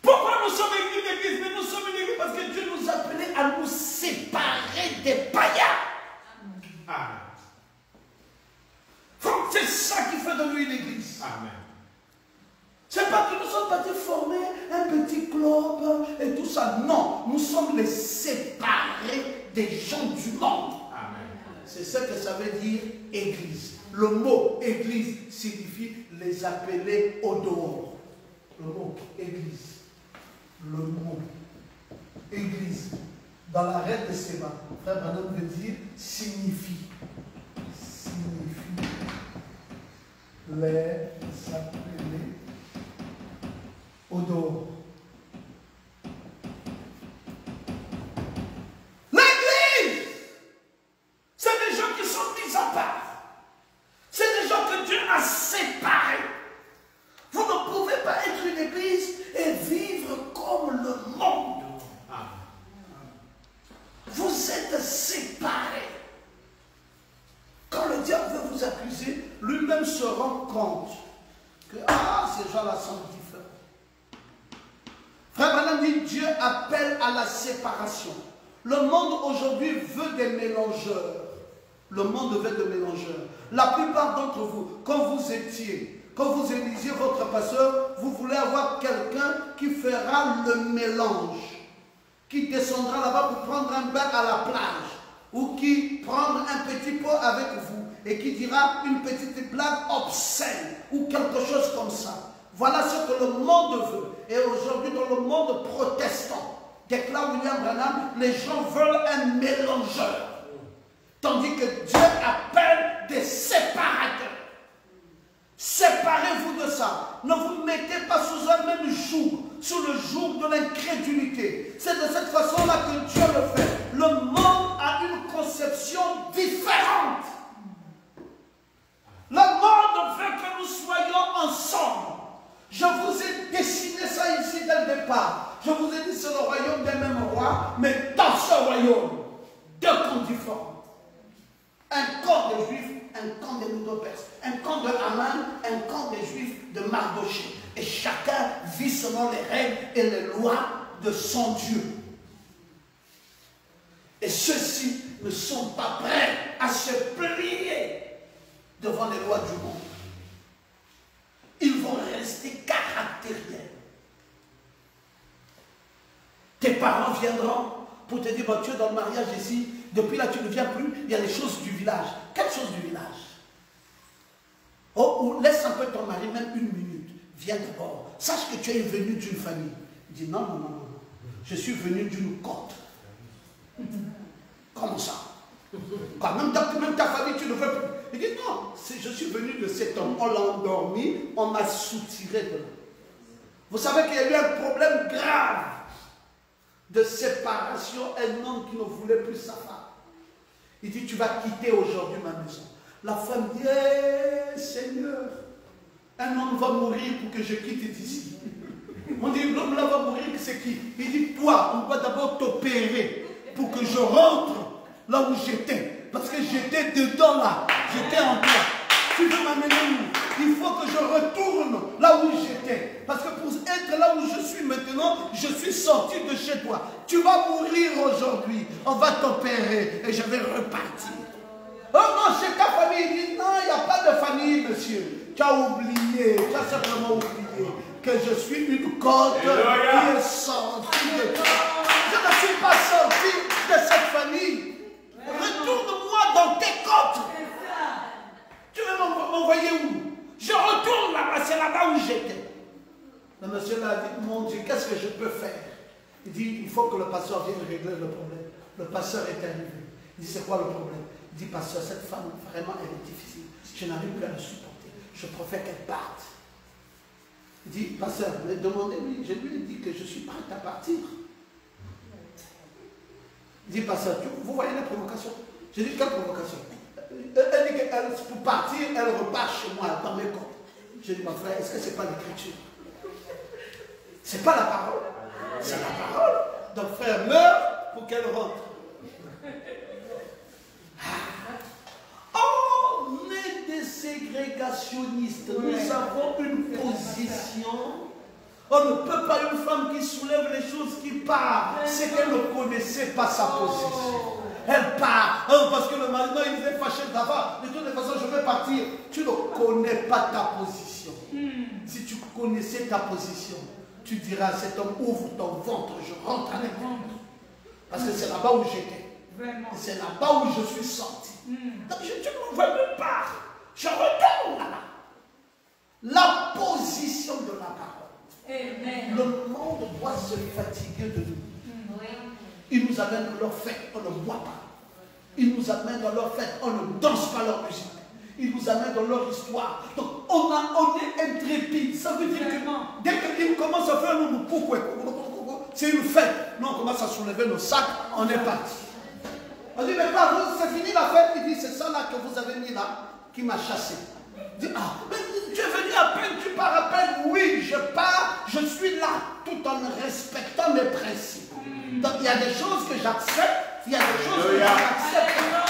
A: Pourquoi nous sommes une église? Mais nous sommes une église parce que Dieu nous a appelés à nous séparer des païens. Amen. C'est ça qui fait de nous une église. Amen. C'est pas que nous sommes partis former un petit club et tout ça. Non, nous sommes les séparés des gens du monde. Amen. C'est ce que ça veut dire église. Le mot église signifie les appeler au dehors. Le mot église. Le mot église. Dans la reine de Séba, frère Branham veut dire signifie. Signifie les appeler au dehors. L'église, c'est des gens qui sont mis à part. C'est des gens que Dieu a séparés. Vous ne pouvez pas être une église et vivre comme le monde. Vous êtes séparés. Quand le diable veut vous accuser, lui-même se rend compte que ces gens-là sont différents. Frère Branham dit, Dieu appelle à la séparation. Le monde aujourd'hui veut des mélangeurs. Le monde veut des mélangeurs. La plupart d'entre vous, quand vous élisiez votre pasteur, vous voulez avoir quelqu'un qui fera le mélange, qui descendra là-bas pour prendre un bain à la plage, ou qui prendra un petit pot avec vous et qui dira une petite blague obscène ou quelque chose comme ça. Voilà ce que le monde veut. Et aujourd'hui, dans le monde protestant, déclare William Branham, les gens veulent un mélangeur. Tandis que Dieu appelle des séparateurs. Séparez-vous de ça. Ne vous mettez pas sous un même joug, sous le joug de l'incrédulité. C'est de cette façon-là que Dieu le fait. Le monde a une conception différente. Le monde veut que nous soyons ensemble. Je vous ai dessiné ça ici dès le départ. Je vous ai dit c'est le royaume des mêmes rois, mais dans ce royaume, deux camps différents. Un camp des Juifs, un camp des Médo-Perses, un camp de Haman, un camp des Juifs de Mardoché. Et chacun vit selon les règles et les lois de son Dieu. Et ceux-ci ne sont pas prêts à se plier devant les lois du monde. Ils vont rester caractériels. Tes parents viendront pour te dire, bon, tu es dans le mariage ici, depuis là tu ne viens plus, il y a les choses du village. Quelles choses du village? Oh, ou laisse un peu ton mari, même une minute. Viens d'abord. Sache que tu es venu d'une famille. Il dit, non, non, non, non, non. Je suis venu d'une côte. Comment ça? Quand même ta famille, tu ne veux plus. Il dit, non, je suis venu de cet homme. On l'a endormi, on m'a soutiré de là. Vous savez qu'il y a eu un problème grave de séparation, un homme qui ne voulait plus sa femme. Il dit, tu vas quitter aujourd'hui ma maison. La femme dit, hey, Seigneur, un homme va mourir pour que je quitte d'ici. On dit, l'homme là va mourir, c'est qui? Il dit, toi, on va d'abord t'opérer pour que je rentre là où j'étais. Parce que j'étais dedans là, j'étais en toi. Tu veux m'amener où? Il faut que je retourne là où j'étais. Parce que pour être là où je suis maintenant, je suis sorti de chez toi. Tu vas mourir aujourd'hui. On va t'opérer et je vais repartir. Oh non, chez ta famille, il dit non, il n'y a pas de famille, monsieur. Tu as oublié, tu as simplement oublié que je suis une côte qui est sortie de toi. Je ne suis pas sorti de cette famille. Retourne-moi dans tes côtes. Tu veux m'envoyer où? Je retourne là-bas, c'est là-bas où j'étais. Le monsieur m'a dit, mon Dieu, qu'est-ce que je peux faire? Il dit, il faut que le pasteur vienne régler le problème. Le pasteur est arrivé. Il dit, c'est quoi le problème? Il dit, pasteur, cette femme, vraiment, elle est difficile. Je n'arrive plus à la supporter. Je préfère qu'elle parte. Il dit, pasteur, demandez-lui. Je lui ai dit que je suis prêt à partir. Il dit, pasteur, vous voyez la provocation? J'ai dit, quelle provocation? Elle dit qu'elle, pour partir, elle repart chez moi, dans mes comptes. J'ai dit, mon frère, est-ce que ce n'est pas l'écriture? Ce n'est pas la parole. C'est la parole. Donc, frère, meurt pour qu'elle rentre. On est des ségrégationnistes. Nous avons une position. On ne peut pas une femme qui soulève les choses qui part. C'est qu'elle ne connaissait pas sa position. Elle part. Oh, parce que le mari, il est fâché d'avant. De toute façon, je vais partir. Tu ne connais pas ta position. Si tu connaissais ta position, tu diras à cet homme, ouvre ton ventre, je rentre avec toi. Parce que c'est là-bas où j'étais. C'est là-bas où je suis sorti. Donc je ne m'envoie nulle part. Je retourne là-bas. La position de la parole.
C: Amen.
A: Le monde doit se fatiguer de nous. Ils nous amènent dans leur fête, on ne boit pas. Ils nous amènent dans leur fête, on ne danse pas leur musique. Ils nous amènent dans leur histoire. Donc on est intrépide. Ça veut dire que dès qu'ils commencent à faire nous pourquoi c'est une fête. Nous on commence à soulever nos sacs, on est parti. On dit, mais pardon, c'est fini la fête. Il dit, c'est ça là que vous avez mis là qui m'a chassé. Il dit, ah, mais tu es venu à peine, tu pars à peine. Oui, je pars, je suis là, tout en respectant mes principes. Donc il y a des choses que j'accepte, il y a des choses que je n'accepte pas.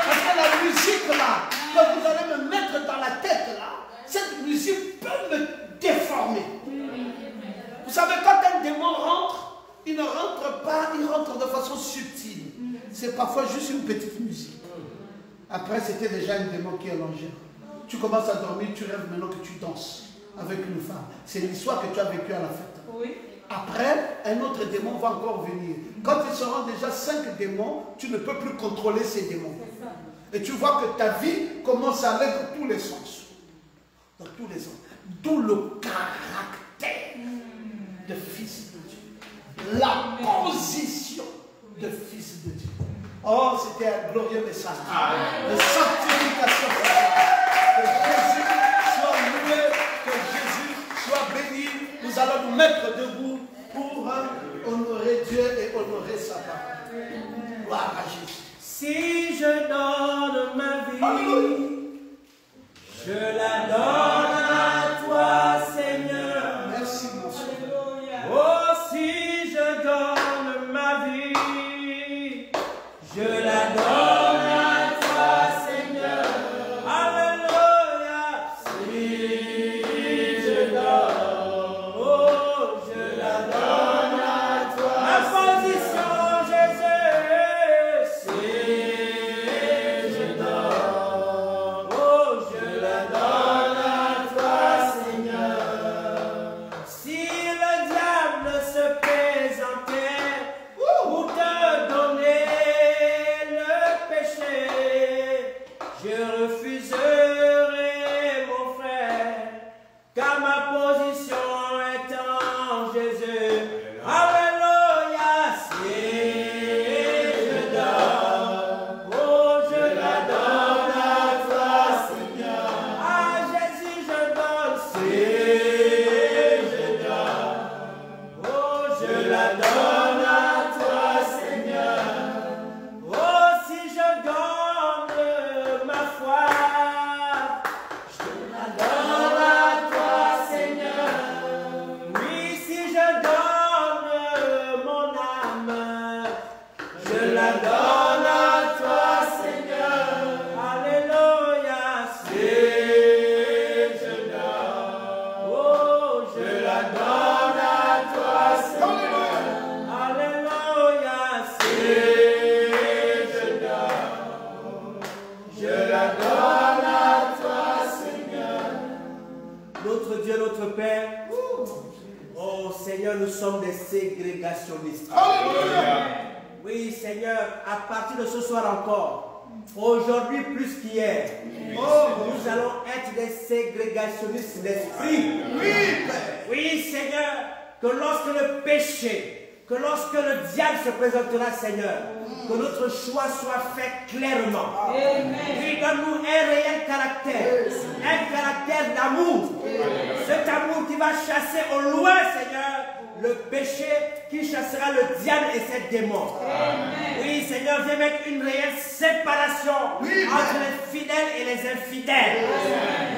A: Parce que la musique là, que vous allez me mettre dans la tête là, cette musique peut me déformer. Vous savez, quand un démon rentre, il ne rentre pas, il rentre de façon subtile. C'est parfois juste une petite musique. Après, c'était déjà un démon qui est allongé. Tu commences à dormir, tu rêves maintenant que tu danses avec une femme. C'est l'histoire que tu as vécue à la fête.
C: Oui.
A: Après, un autre démon va encore venir. Quand il sera déjà 5 démons, tu ne peux plus contrôler ces démons. Et tu vois que ta vie commence à aller dans tous les sens. Dans tous les sens. D'où le caractère de fils de Dieu. la position de fils de Dieu. Oh, c'était un glorieux message de sanctification. Que Jésus soit loué, que Jésus soit béni. Nous allons nous mettre debout pour honorer Dieu et honorer sa parole. Gloire à Jésus.
D: Si je donne ma vie, je la donne à toi, Seigneur.
A: Merci, mon Seigneur.
D: Oh, si je donne ma vie, je la donne à toi, Seigneur. Alléluia. Si je donne, oh, je la donne à toi. Ma position, Jésus, si je donne, oh, je la donne à toi, Seigneur. Si le diable se présentait pour te donner le péché, je refuserai, mon frère, car ma position est en Jésus. Alléluia, si je donne, oh, je la donne à toi, Seigneur. À Jésus je donne, si je donne, oh, je la donne à toi, Seigneur. Oh, si je donne ma foi, je la donne à toi, Seigneur. Oui, si je donne mon âme, je la donne à toi, Seigneur. Alléluia, si je donne, oh, je la donne à toi, Seigneur. Alléluia, si je donne, je la donne à toi, Seigneur. Notre Dieu, notre Père, oh Seigneur, nous sommes des ségrégationnistes. Oui, Seigneur, à partir de ce soir encore, aujourd'hui plus qu'hier, oh, nous allons être des ségrégationnistes d'esprit. Oui, Seigneur, que lorsque le péché, que lorsque le diable se présentera, Seigneur, que notre choix soit fait clairement. Oui, donne-nous un réel caractère d'amour. Cet amour qui va chasser au loin, Seigneur, le péché, qui chassera le diable et ses démons. Oui, Seigneur, viens mettre une réelle séparation entre les fidèles et les infidèles.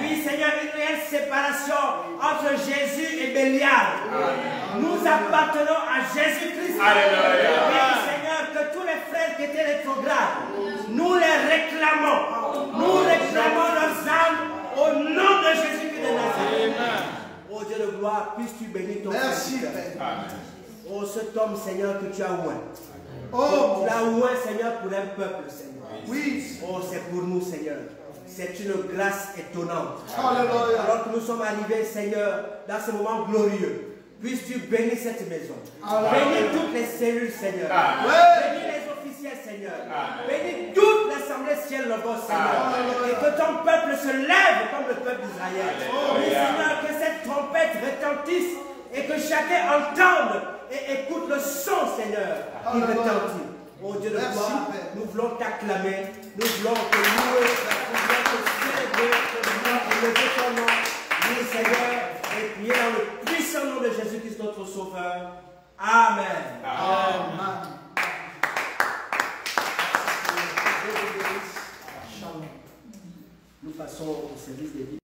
D: Oui, Seigneur, une réelle séparation entre Jésus et Bélial. Nous appartenons à Jésus-Christ. Oui, Seigneur, que tous les frères qui étaient rétrogrades, nous les réclamons. Nous réclamons leurs âmes au nom de Jésus-Christ de Nazareth. Oh Dieu de gloire, puisses-tu bénir ton serviteur. Oh, cet homme, Seigneur, que tu as oint. Oh, tu l'as oint, Seigneur, pour un peuple, Seigneur. Oui. Oh, c'est pour nous, Seigneur. C'est une grâce étonnante. Alors que nous sommes arrivés, Seigneur, dans ce moment glorieux, puisses-tu bénir cette maison. Bénis toutes les cellules, Seigneur. Bénis les officiels, Seigneur. Bénis toute l'assemblée ciel, le beau Seigneur. Et que ton peuple se lève comme le peuple d'Israël. Oui, Seigneur, que cette trompette retentisse et que chacun entende et écoute le son, Seigneur, qui retentit. Oh Dieu de gloire, nous voulons t'acclamer, nous voulons te louer, nous voulons te célébrer, nous voulons élever ton nom, oui Seigneur, et prier dans le puissant nom de Jésus-Christ notre Sauveur. Amen.
A: Amen.
D: Nous passons au service des